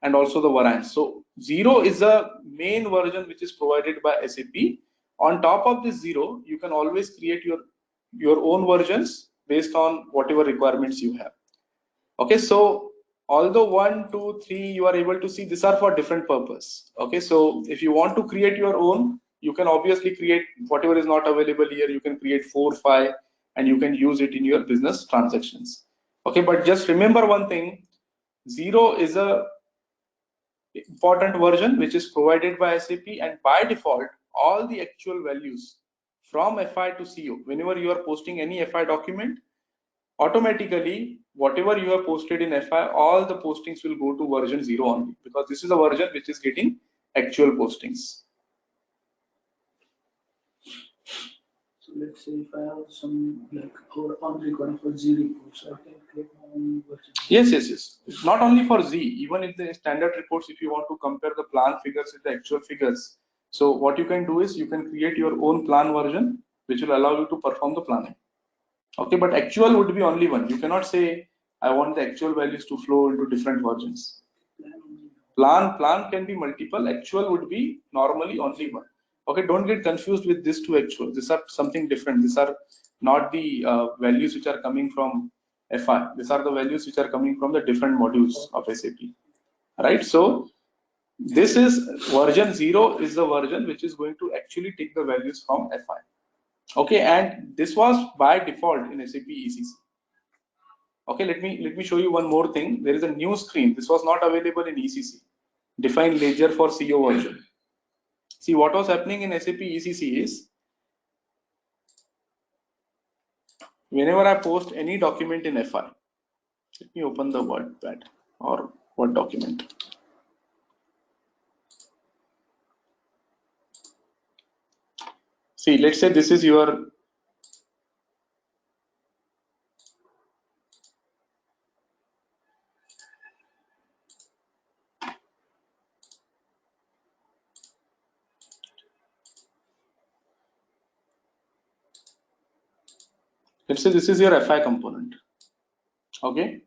and also the variance. So 0 is the main version which is provided by SAP. On top of this 0, you can always create your own versions based on whatever requirements you have. Okay, so although 1, 2, 3 you are able to see, these are for different purpose. Okay, so if you want to create your own, you can obviously create whatever is not available here. You can create 4, 5 and you can use it in your business transactions. Okay, but just remember one thing, 0 is a important version which is provided by SAP, and by default all the actual values from FI to CO, whenever you are posting any FI document, automatically whatever you have posted in FI, all the postings will go to version 0 only, because this is a version which is getting actual postings. So let's say if I have some like our own requirement for Z reports, I can create my own version. Yes. Not only for Z, even in the standard reports, if you want to compare the plan figures with the actual figures, so what you can do is you can create your own plan version which will allow you to perform the planning. Okay, but actual would be only one. You cannot say I want the actual values to flow into different versions. Plan can be multiple, actual would be normally only one. Okay, don't get confused with these two actual. These are something different. These are not the values which are coming from FI. These are the values which are coming from the different modules of SAP. Right? So this is version 0 is the version which is going to actually take the values from FI. Okay, and this was by default in SAP ECC. Okay, let me show you one more thing. There is a new screen. This was not available in ECC. Define ledger for CO version. See, what was happening in SAP ECC is, whenever I post any document in FI, let me open the WordPad or Word document. See, let's say this is your FI component. Okay,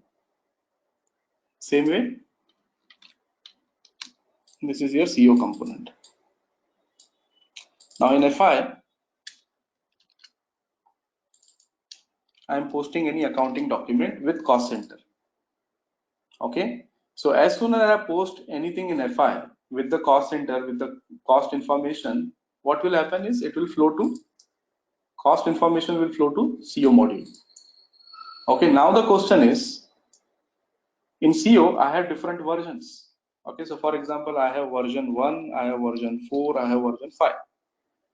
same way, this is your CO component. Now in FI, I am posting any accounting document with cost center. Okay, so as soon as I post anything in FI with the cost center, with the cost information, what will happen is it will flow to cost information will flow to CO module. Okay, now the question is, in CO I have different versions. Okay, so for example, I have version 1, I have version 4, I have version 5.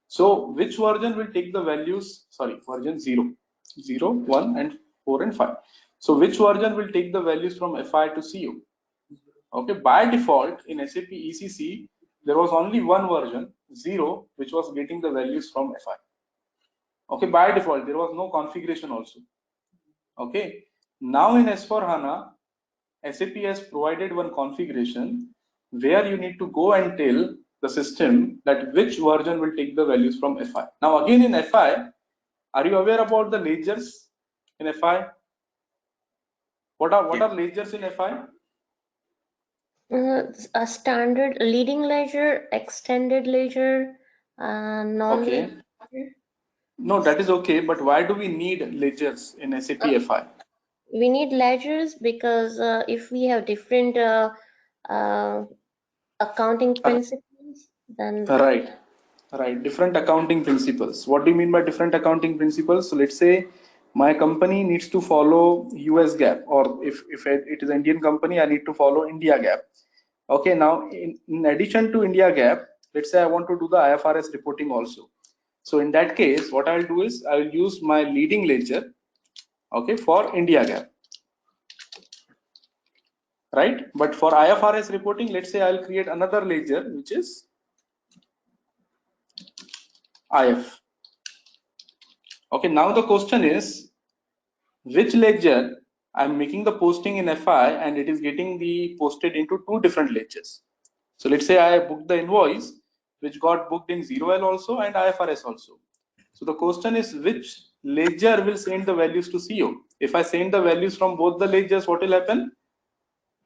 So which version will take the values? Sorry, version 0, 0, 1 and 4 and 5. So which version will take the values from FI to CO? Okay, by default in SAP ECC, there was only one version, 0, which was getting the values from FI. Okay, by default, there was no configuration also. Okay, now in S4HANA, SAP has provided one configuration where you need to go and tell the system that which version will take the values from FI. Now again in FI, are you aware about the ledgers in FI? What are ledgers in FI? A standard leading ledger, extended ledger, non-leading ledger. No, that is okay, but why do we need ledgers in SAP FI? We need ledgers because if we have different accounting principles, then Right, different accounting principles. What do you mean by different accounting principles? So let's say my company needs to follow US GAAP, or if it is an Indian company, I need to follow India GAAP. Okay, now in addition to India GAAP, let's say I want to do the IFRS reporting also. So in that case, what I'll do is I will use my leading ledger, okay, for India GAAP, right? But for IFRS reporting, let's say I'll create another ledger, which is IF. Okay, now the question is, which ledger I'm making the posting in FI and it is getting the posted into two different ledgers. So let's say I booked the invoice which got booked in 0L also and IFRS also. So the question is, which ledger will send the values to CO? If I send the values from both the ledgers, what will happen?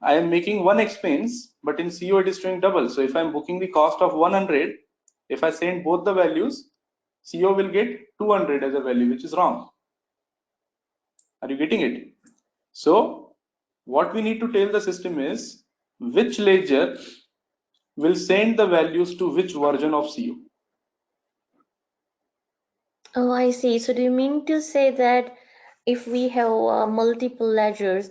I am making one expense, but in CO it is showing double. So if I'm booking the cost of 100, if I send both the values, CO will get 200 as a value, which is wrong. Are you getting it? So what we need to tell the system is which ledger will send the values to which version of CO. Oh, I see. So do you mean to say that if we have multiple ledgers,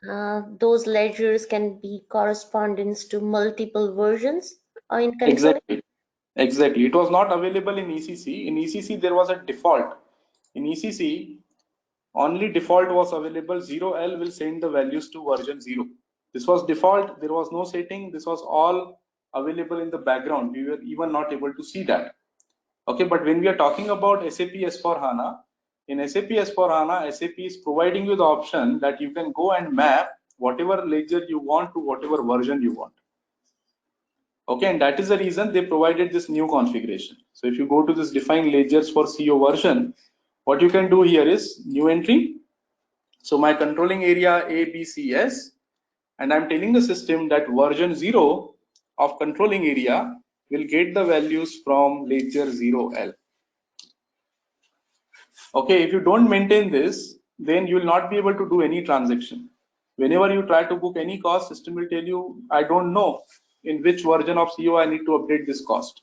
those ledgers can be correspondence to multiple versions in controlling? Exactly. It was not available in ECC. In ECC, there was a default. In ECC, only default was available. 0L will send the values to version 0. This was default. There was no setting. This was all available in the background. We were even not able to see that. Okay, but when we are talking about SAP S/4HANA, in SAP S/4HANA, SAP is providing you the option that you can go and map whatever ledger you want to whatever version you want. Okay, and that is the reason they provided this new configuration. So if you go to this define ledgers for CO version, what you can do here is new entry. So my controlling area ABCS, and I'm telling the system that version 0 of controlling area will get the values from ledger 0L. Okay, if you don't maintain this, then you will not be able to do any transaction. Whenever you try to book any cost, system will tell you, I don't know in which version of CO I need to update this cost.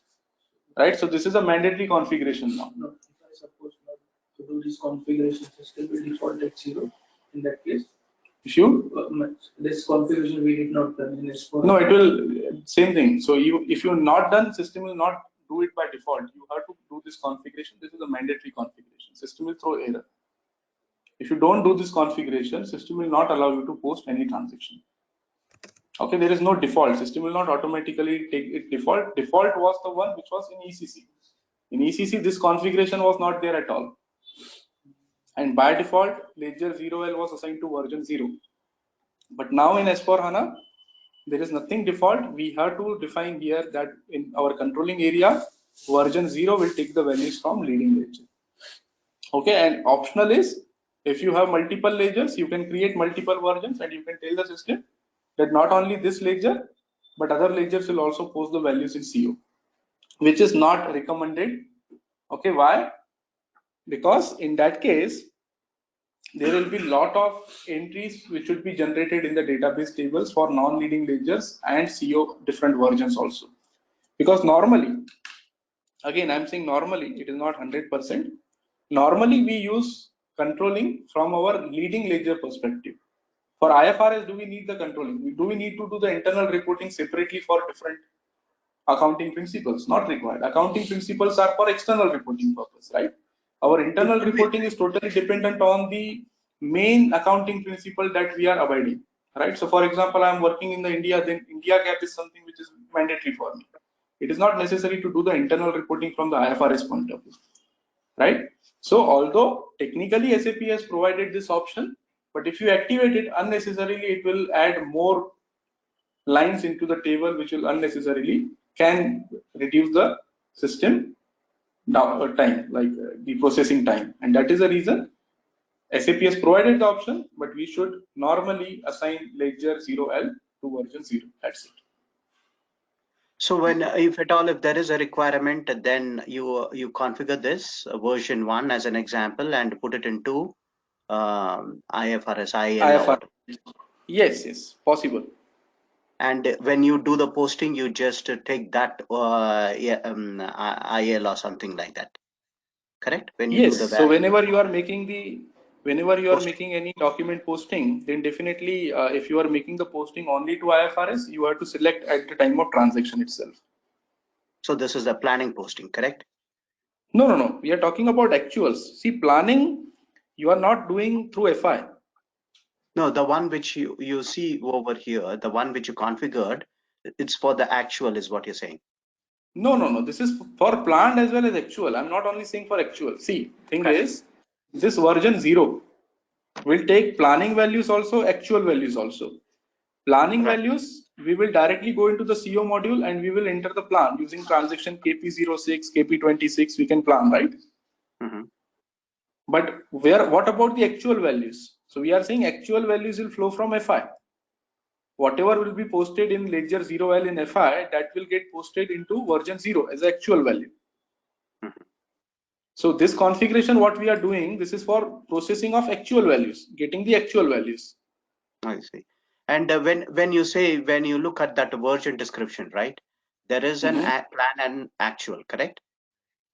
Right? So this is a mandatory configuration now. No, if I suppose not to do this configuration, system will default at 0 in that case. If you This configuration we did not done in S4. No, it will same thing. So if you're not done, system will not do it by default. You have to do this configuration. This is a mandatory configuration. System will throw error. If you don't do this configuration, system will not allow you to post any transaction. Okay, there is no default. System will not automatically take it default. Default was the one which was in ECC. In ECC, this configuration was not there at all. And by default, ledger 0L was assigned to version 0. But now in S4HANA, there is nothing default. We have to define here that in our controlling area, version 0 will take the values from leading ledger. Okay, and optional is if you have multiple ledgers, you can create multiple versions and you can tell the system that not only this ledger, but other ledgers will also post the values in CO, which is not recommended. Okay, why? Because in that case, there will be lot of entries which would be generated in the database tables for non-leading ledgers and CO different versions also. Because normally, again, I'm saying normally, it is not 100%. Normally, we use controlling from our leading ledger perspective. For IFRS, do we need the controlling? Do we need to do the internal reporting separately for different accounting principles? Not required. Accounting principles are for external reporting purpose, right? Our internal reporting is totally dependent on the main accounting principle that we are abiding, right? So for example, I'm working in the India, then India GAAP is something which is mandatory for me. It is not necessary to do the internal reporting from the IFRS point of view, right? So although technically SAP has provided this option, but if you activate it unnecessarily, it will add more lines into the table which will unnecessarily can reduce the system time, like the processing time, and that is the reason SAP has provided the option, but we should normally assign ledger 0L to version 0. That's it. So when, if at all, if there is a requirement, then you configure this version 1 as an example and put it into IFRS, IL or IFR. what. Yes, possible. And when you do the posting, you just take that IL or something like that. Correct? When you do the Yes. So value. whenever you are making the whenever you are making any document posting, then definitely if you are making the posting only to IFRS, you have to select at the time of transaction itself. So this is the planning posting, correct? No. We are talking about actuals. See, planning, you are not doing through FI. No, the one which you see over here, the one which you configured, it's for the actual is what you're saying. No. This is for planned as well as actual. I'm not only saying for actual. See, thing Correct. is, this version 0 will take planning values also, actual values also. Planning Right. values, we will directly go into the CO module and we will enter the plan using transaction KP06, KP26, we can plan, right? Mm-hmm. But what about the actual values? So we are saying actual values will flow from FI. Whatever will be posted in ledger 0L in FI, that will get posted into version 0 as actual value. Mm-hmm. So this configuration, what we are doing, this is for processing of actual values, getting the actual values. I see. And when you look at that version description, right? There is an plan and actual, correct?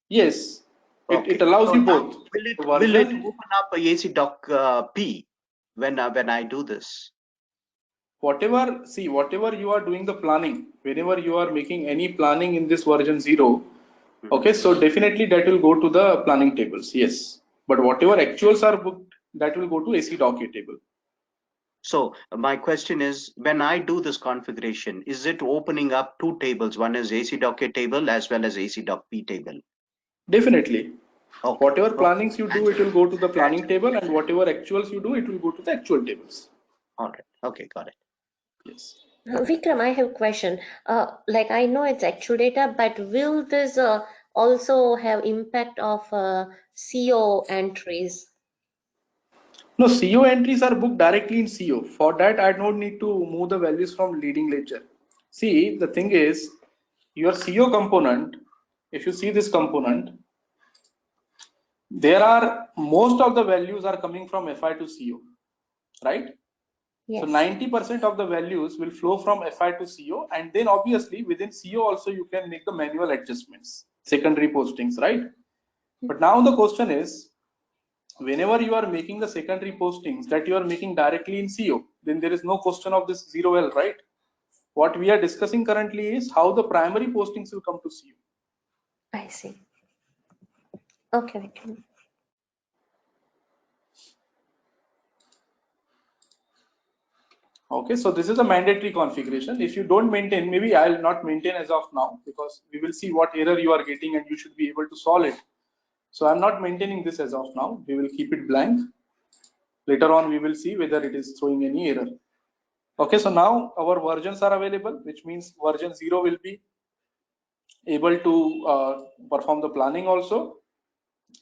Yes, it Okay. allows So you now both. The will it version, open up a AC doc P when I do this? whatever you are doing the planning, whenever you are making any planning in this version 0, Mm-hmm. okay, so definitely that will go to the planning tables, yes. But whatever actuals are booked, that will go to AC docket table. So my question is, when I do this configuration, is it opening up two tables? One is AC docket table as well as AC doc P table. Definitely. Okay. Whatever Okay. plannings you do, it Answer. will go to the planning Answer. table, and whatever actuals you do, it will go to the actual tables. All right. Okay. Got it. Yes. Vikram, I have a question. Like I know it's actual data, but will this also have impact of CO entries? No, CO entries are booked directly in CO. For that, I don't need to move the values from leading ledger. See, the thing is, your CO component, if you see this component, there are most of the values are coming from FI to CO, right? So Yes. 90% of the values will flow from FI to CO, and then obviously within CO also you can make the manual adjustments, secondary postings, right? But now the question is, whenever you are making the secondary postings that you are making directly in CO, then there is no question of this 0L, right? What we are discussing currently is how the primary postings will come to CO. I see. Okay, Vikram. Okay, so this is a mandatory configuration. If you don't maintain, maybe I'll not maintain as of now because we will see what error you are getting and you should be able to solve it. So I'm not maintaining this as of now. We will keep it blank. Later on, we will see whether it is throwing any error. Okay, so now our versions are available, which means version 0 will be able to perform the planning also,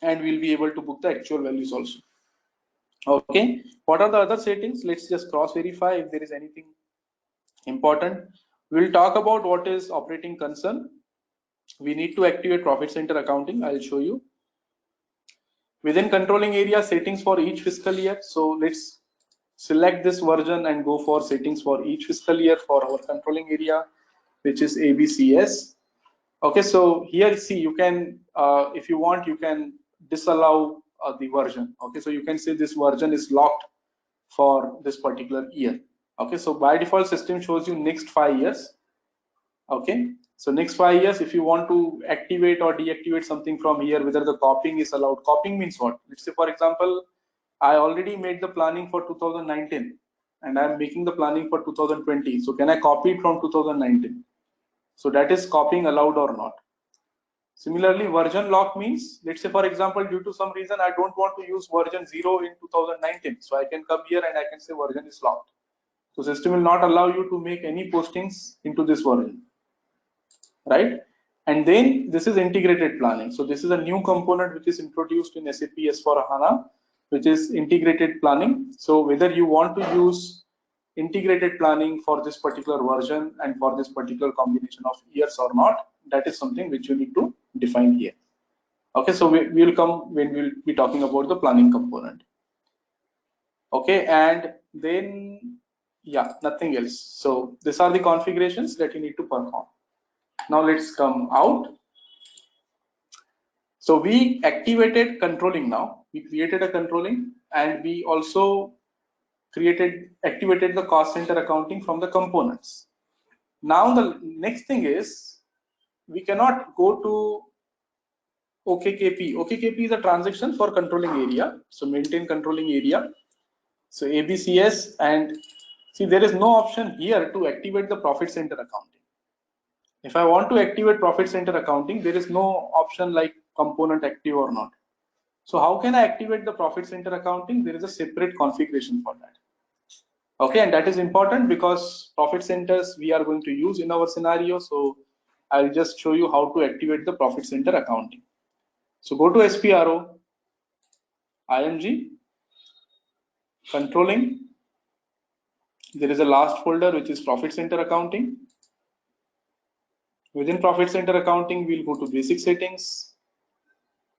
and we'll be able to book the actual values also. Okay, what are the other settings? Let's just cross verify if there is anything important. We'll talk about what is operating concern. We need to activate profit center accounting. I'll show you. Within controlling area, settings for each fiscal year. So let's select this version and go for settings for each fiscal year for our controlling area, which is ABCS. Okay, so here see, you can if you want, you can disallow the version. Okay, so you can say this version is locked for this particular year. Okay, so by default system shows you next 5 years. Okay, so next 5 years, if you want to activate or deactivate something from here, whether the copying is allowed. Copying means what? Let's say for example, I already made the planning for 2019 and I'm making the planning for 2020. So can I copy it from 2019? So that is copying allowed or not. Similarly, version lock means, let's say for example, due to some reason I don't want to use version 0 in 2019. So I can come here and I can say version is locked. So system will not allow you to make any postings into this version, right? And then this is integrated planning. So this is a new component which is introduced in SAP S/4HANA, which is integrated planning. So whether you want to use integrated planning for this particular version and for this particular combination of years or not, that is something which you need to define here. Okay, so we will come when we'll be talking about the planning component. Okay, and then yeah, nothing else. So these are the configurations that you need to perform. Now let's come out. So we activated controlling now. we created a controlling, and we also activated the cost center accounting from the components. Now the next thing is, we cannot go to OKKP. OKKP is a transaction for controlling area. So maintain controlling area. So ABCS, and see, there is no option here to activate the profit center accounting. If I want to activate profit center accounting, there is no option like component active or not. So how can I activate the profit center accounting? There is a separate configuration for that. Okay, and that is important because profit centers we are going to use in our scenario. So I'll just show you how to activate the profit center accounting. So go to SPRO, IMG, controlling. There is a last folder which is profit center accounting. Within profit center accounting, we'll go to basic settings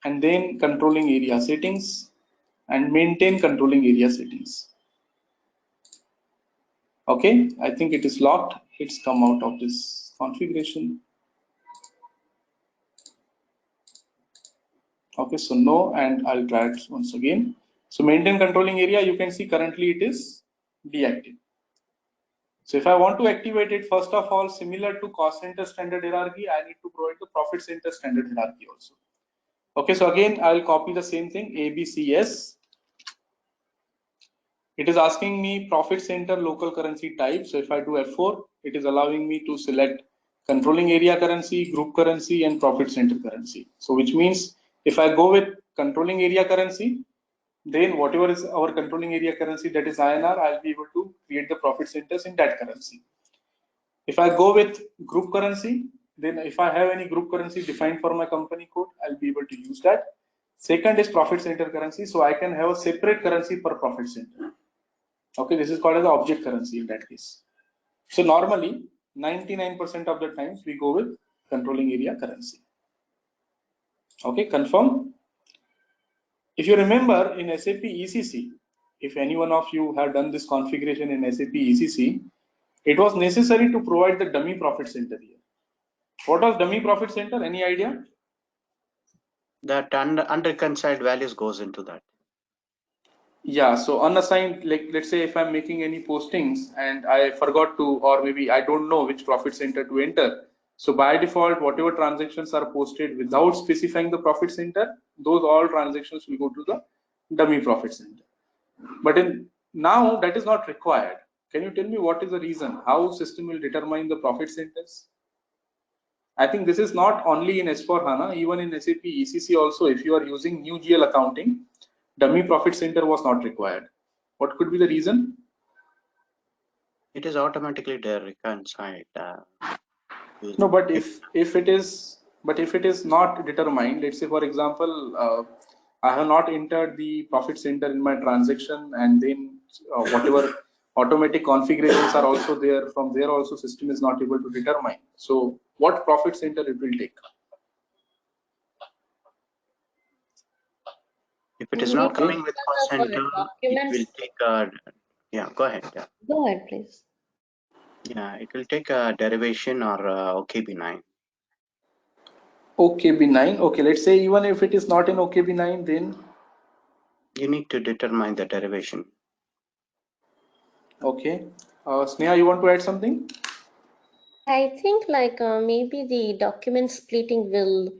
and then controlling area settings and maintain controlling area settings. Okay, I think it is locked. It's come out of this configuration. Okay, so no, and I'll try it once again. So maintain controlling area, you can see currently it is deactive. So if I want to activate it, first of all, similar to cost center standard hierarchy, I need to provide the profit center standard hierarchy also. Okay, so again, I'll copy the same thing, ABCS. It is asking me profit center local currency type. So if I do F4, it is allowing me to select controlling area currency, group currency, and profit center currency. So which means if I go with controlling area currency, then whatever is our controlling area currency, that is INR, I'll be able to create the profit centers in that currency. If I go with group currency, then if I have any group currency defined for my company code, I'll be able to use that. Second is profit center currency. So I can have a separate currency per profit center. Okay, this is called as the object currency in that case. So normally 99% of the times we go with controlling area currency. Okay, confirm. If you remember in SAP ECC, if any one of you have done this configuration in SAP ECC, it was necessary to provide the dummy profit center here. What was dummy profit center? Any idea? That unreconciled values goes into that. Yeah, so unassigned, like let's say if I'm making any postings and I forgot to, or maybe I don't know which profit center to enter. So by default, whatever transactions are posted without specifying the profit center, those all transactions will go to the dummy profit center. But in now that is not required. Can you tell me what is the reason? How system will determine the profit centers? I think this is not only in S/4HANA, even in SAP ECC also, if you are using new GL accounting, dummy profit center was not required. What could be the reason? It is automatically reconciled. No, but if it is not determined, let's say for example, I have not entered the profit center in my transaction, and then whatever automatic configurations are also there, from there also system is not able to determine. So what profit center it will take? If it is not Maybe coming with cost because of center, it documents. will take a, yeah, go ahead. Yeah. Go ahead, please. Yeah, it will take a derivation or OKB9. OKB9. Okay, let's say even if it is not in OKB9, then You need to determine the derivation. okay. Sneha, you want to add something? I think like maybe the document splitting will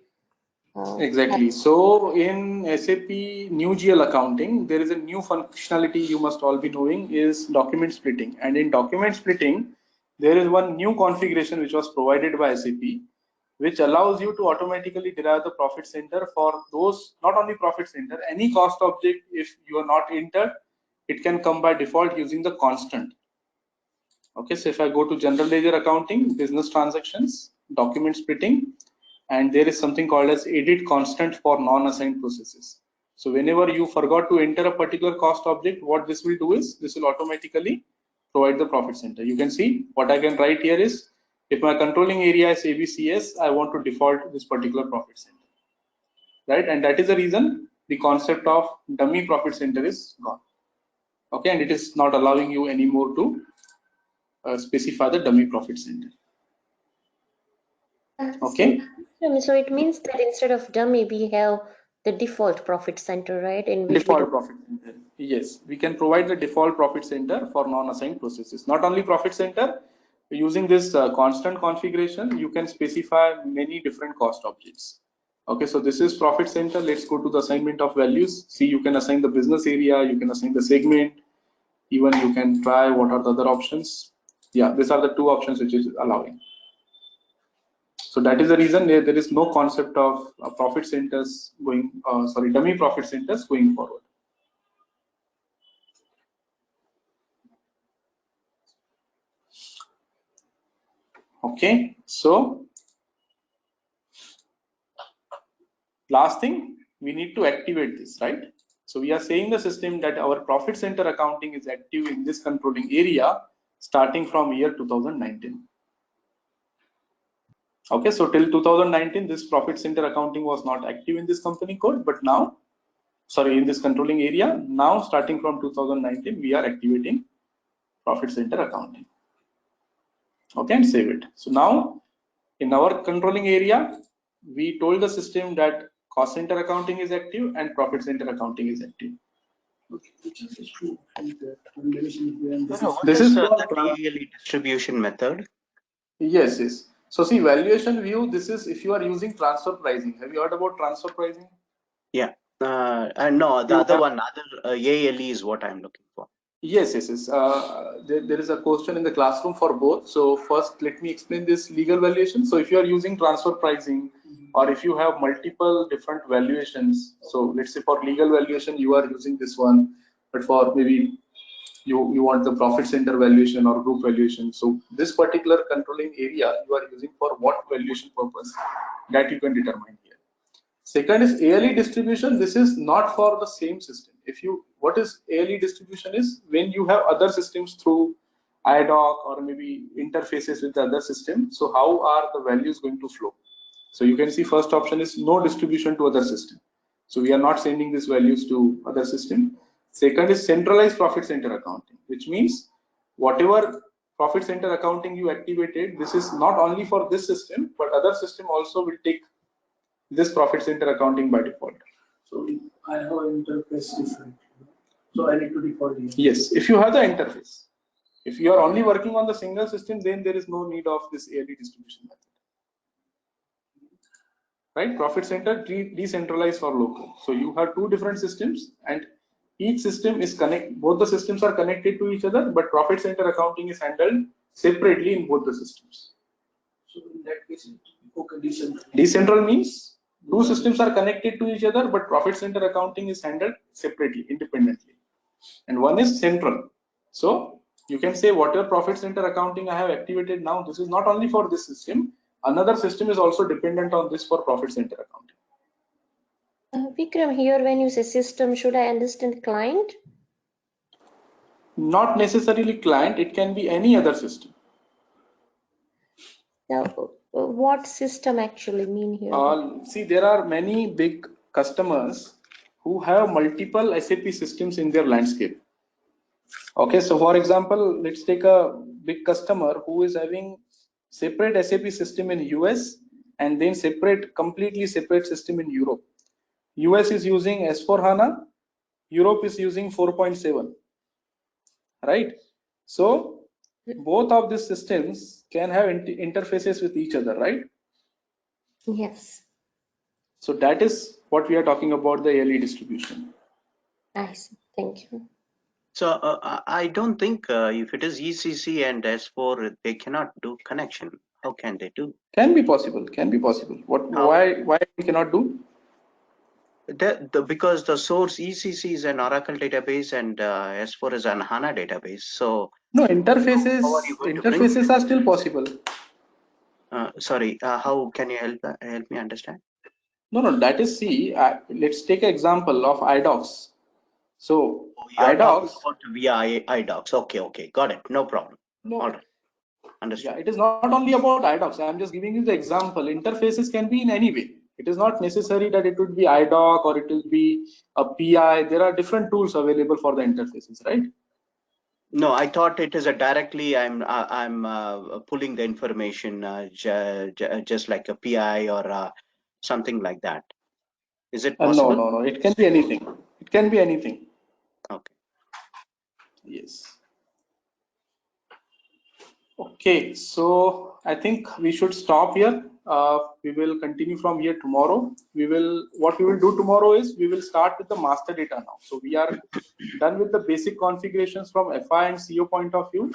Exactly. So in SAP new GL accounting, there is a new functionality you must all be knowing is document splitting. And in document splitting, there is one new configuration which was provided by SAP, which allows you to automatically derive the profit center for those, not only profit center, any cost object. If you are not entered, it can come by default using the constant. Okay, so if I go to general ledger accounting, business transactions, document splitting, and there is something called as edit constant for non-assigned processes. So whenever you forgot to enter a particular cost object, what this will do is this will automatically provide the profit center. You can see what I can write here is, if my controlling area is ABCS, I want to default this particular profit center, right? And that is the reason the concept of dummy profit center is gone. Okay, and it is not allowing you anymore to specify the dummy profit center. Okay. So it means that instead of dummy, we have the default profit center, right? In which default profit center. Yes, we can provide the default profit center for non-assigned processes. Not only profit center, using this constant configuration, you can specify many different cost objects. Okay, so this is profit center. Let's go to the assignment of values. See, you can assign the business area, you can assign the segment, even you can try what are the other options. Yeah, these are the two options which is allowing. So that is the reason there is no concept of profit centers going, dummy profit centers going forward. Okay, so last thing, we need to activate this, right? So we are saying the system that our profit center accounting is active in this controlling area starting from year 2019. Okay, so till 2019, this profit center accounting was not active in this company code, but now, sorry, in this controlling area, now starting from 2019, we are activating profit center accounting. Okay, and save it. So now in our controlling area, we told the system that cost center accounting is active and profit center accounting is active. Okay, which is the true that valuation is there and This is that for yearly distribution method? yes, yes. So see, valuation view, this is if you are using transfer pricing. Have you heard about transfer pricing? Yeah. No, the other one, ALE is what I'm looking for. Yes, yes, yes. There is a question in the classroom for both. So first, let me explain this legal valuation. So if you are using transfer pricing, or if you have multiple different valuations, so let's say for legal valuation, you are using this one, but for maybe you want the profit center valuation or group valuation. So this particular controlling area you are using for what valuation purpose, that you can determine here. Second is ALE distribution. This is not for the same system. If you, what is ALE distribution is when you have other systems through IDOC or maybe interfaces with the other system. So how are the values going to flow? So you can see first option is no distribution to other system. So we are not sending these values to other system. Second is centralized profit center accounting, which means whatever profit center accounting you activated, this is not only for this system, but other system also will take this profit center accounting by default. So I have an interface different. So I need to default here. Yes, if you have the interface. If you are only working on the single system, then there is no need of this ALE distribution method. Right? Profit center decentralized for local. So you have two different systems and each system is both the systems are connected to each other, but profit center accounting is handled separately in both the systems. So in that case, okay, decentral. Decentral means two systems are connected to each other, but profit center accounting is handled separately, independently. And one is central. So you can say whatever profit center accounting I have activated now, this is not only for this system, another system is also dependent on this for profit center accounting. Vikram, here when you say system, should I understand client? Not necessarily client, it can be any other system. Now, what system actually mean here? See, there are many big customers who have multiple SAP systems in their landscape. Okay, so for example, let's take a big customer who is having separate SAP system in US and then completely separate system in Europe. US is using S4 HANA, Europe is using 4.7, right? So both of these systems can have interfaces with each other, right? Yes. So that is what we are talking about, the ALE distribution. I see. Thank you. So I don't think if it is ECC and S4, they cannot do connection. How can they do? Can be possible. Can be possible. Why we cannot do? Because the source ECC is an Oracle database and S4 is an HANA database. So No, how are you going to bring? interfaces are still possible. Sorry, how can you help me understand? No, that is, see, let's take an example of IDOCs. So You're talking IDOCs, about via iDocs. Okay, got it. No problem. no, All right, understood. yeah, it is not only about IDOCs. I'm just giving you the example. Interfaces can be in any way. It is not necessary that it would be IDOC or it will be a PI. There are different tools available for the interfaces, right? No, I thought it is a directly. I'm pulling the information just like a PI or something like that. Is it No, possible? no, no. It can be anything. It can be anything. Okay. Yes. Okay, so I think we should stop here. We will continue from here tomorrow. What we will do tomorrow is we will start with the master data now. So we are done with the basic configurations from FI and CO point of view.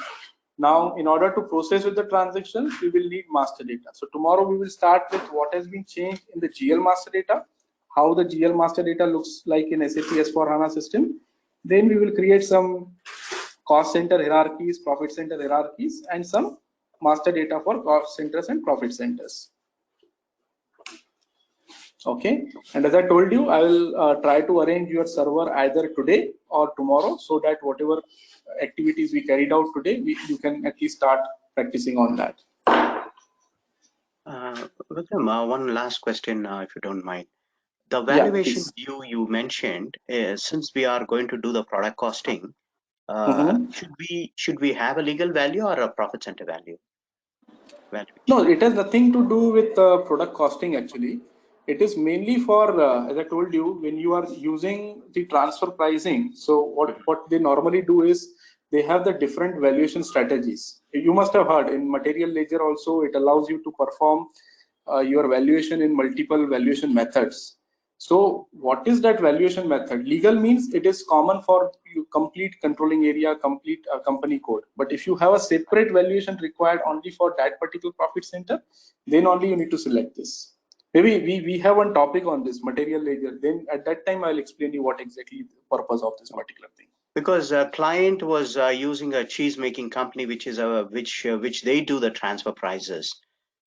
Now, in order to process with the transactions, we will need master data. So tomorrow we will start with what has been changed in the GL master data, how the GL master data looks like in SAP S/4HANA system. Then we will create some cost center hierarchies, profit center hierarchies, and some master data for cost centers and profit centers. Okay, and as I told you, I will try to arrange your server either today or tomorrow, so that whatever activities we carried out today, you can at least start practicing on that. Vikram, one last question, if you don't mind. The Yeah, valuation please. view you mentioned, since we are going to do the product costing, Mm-hmm. should we have a legal value or a profit center value No, valuation? it has nothing to do with product costing actually. It is mainly for, as I told you, when you are using the transfer pricing. So what they normally do is they have the different valuation strategies. You must have heard in material ledger also, it allows you to perform your valuation in multiple valuation methods. So what is that valuation method? Legal means it is common for complete controlling area, complete company code. But if you have a separate valuation required only for that particular profit center, then only you need to select this. Maybe we have one topic on this material ledger. Then at that time I'll explain you what exactly the purpose of this particular thing. Because a client was using a cheese making company, which is which they do the transfer prices.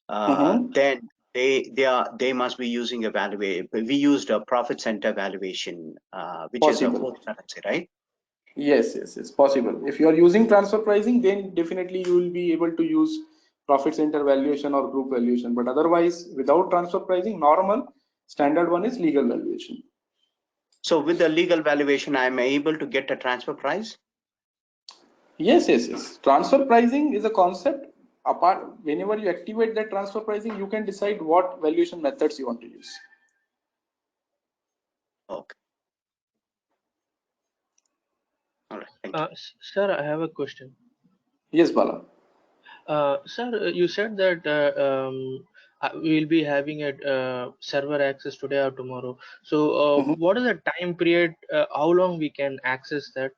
Mm-hmm. Then they must be using a valuation. We used a profit center valuation, which is a Possible. fourth currency, right? Yes, possible. If you are using transfer pricing, then definitely you will be able to use profit center valuation or group valuation. But otherwise, without transfer pricing, normal standard one is legal valuation. So with the legal valuation, I'm able to get a transfer price. Yes. Transfer pricing is a concept. Apart, whenever you activate that transfer pricing, you can decide what valuation methods you want to use. Okay. All right. Thank you. Sir, I have a question. Yes, Bala. Sir, you said that we'll be having a server access today or tomorrow. So, Mhm. what is the time period? How long we can access that?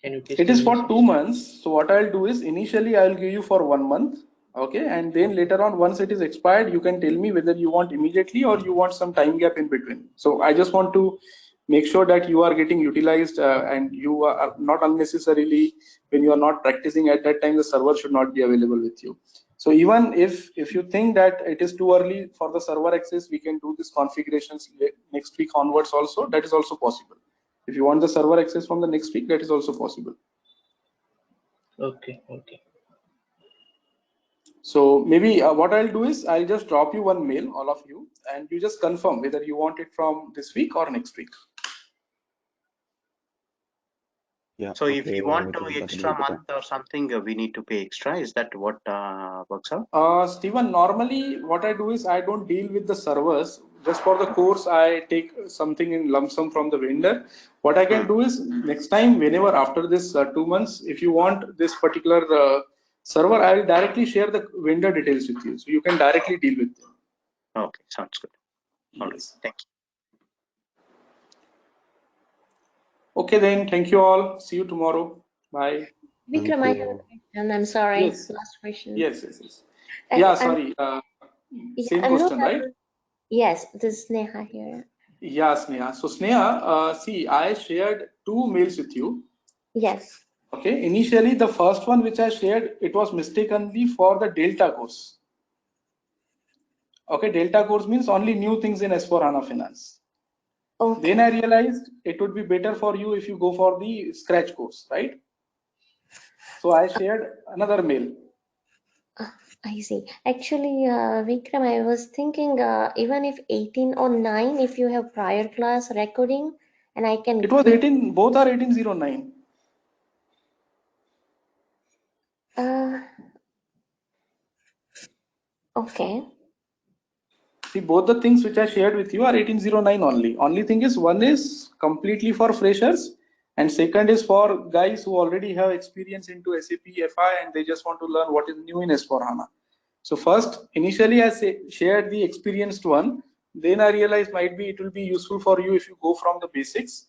Can you please It give is me for some? 2 months. So what I'll do is initially I'll give you for 1 month. Okay. And then Okay. later on, once it is expired, you can tell me whether you want immediately or you want some time gap in between. So I just want to make sure that you are getting utilized and you are not unnecessarily, when you are not practicing at that time, the server should not be available with you. So even if you think that it is too early for the server access, we can do this configurations next week onwards also. That is also possible. If you want the server access from the next week, that is also possible. Okay. Okay. So maybe what I'll do is I'll just drop you one mail, all of you, and you just confirm whether you want it from this week or next week. Yeah, So if okay, you want to Vikram, that will extra be better. month or something, we need to pay extra. Is that what works out? Stephen, normally what I do is I don't deal with the servers. Just for the course, I take something in lump sum from the vendor. What I can do is next time, whenever after this 2 months, if you want this particular server, I will directly share the vendor details with you. So you can directly deal with them. Okay, sounds good. All right. Yes. Thank Okay, then. Thank you all. See you tomorrow. Bye. Vikram, Thank I have a you. question. I'm sorry. Yes. Last question. Yes. Yeah, sorry. Yeah, Same I'm not question, right? able. Yes, this is Neha here. Yeah, Sneha. So Sneha, see, I shared two mails with you. Yes. Okay. Initially, the first one which I shared, it was mistakenly for the Delta course. Okay, Delta course means only new things in S/4HANA Finance. Then Okay. I realized it would be better for you if you go for the Scratch course, right? So I shared another mail. I see. Actually, Vikram, I was thinking even if 18 or 9, if you have prior class recording, and I It can was give. 18, both are 1809. Uh, okay. See, both the things which I shared with you are 1809 only. Only thing is one is completely for freshers and second is for guys who already have experience into SAP FI and they just want to learn what is new in S4 HANA. So first, initially shared the experienced one. Then I realized might be it will be useful for you if you go from the basics.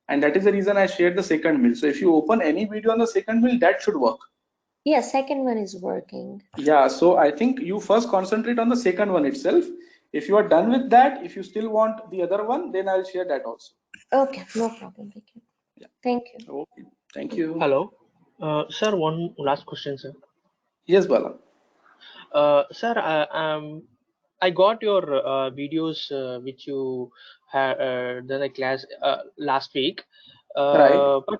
And that is the reason I shared the second mill. So if you open any video on the second mill, that should work. Yeah, second one is working. Yeah, so I think you first concentrate on the second one itself. If you are done with that, if you still want the other one, then I'll share that also. Okay, no problem. Yeah. Thank you. Okay. Thank you. Hello, sir. One last question, sir. Yes, Bala. Sir, I got your videos which you had done a class last week, Right. but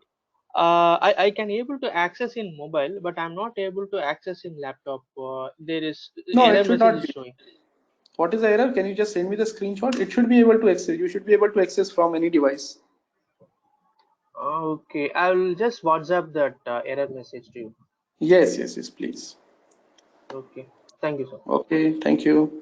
I can able to access in mobile, but I'm not able to access in laptop. There is No, it error should message not is be. showing. What is the error? Can you just send me the screenshot? It should be able to access. You should be able to access from any device. Okay, I will just WhatsApp that error message to you. Yes, yes, yes, please. Okay, thank you, sir. Okay, thank you.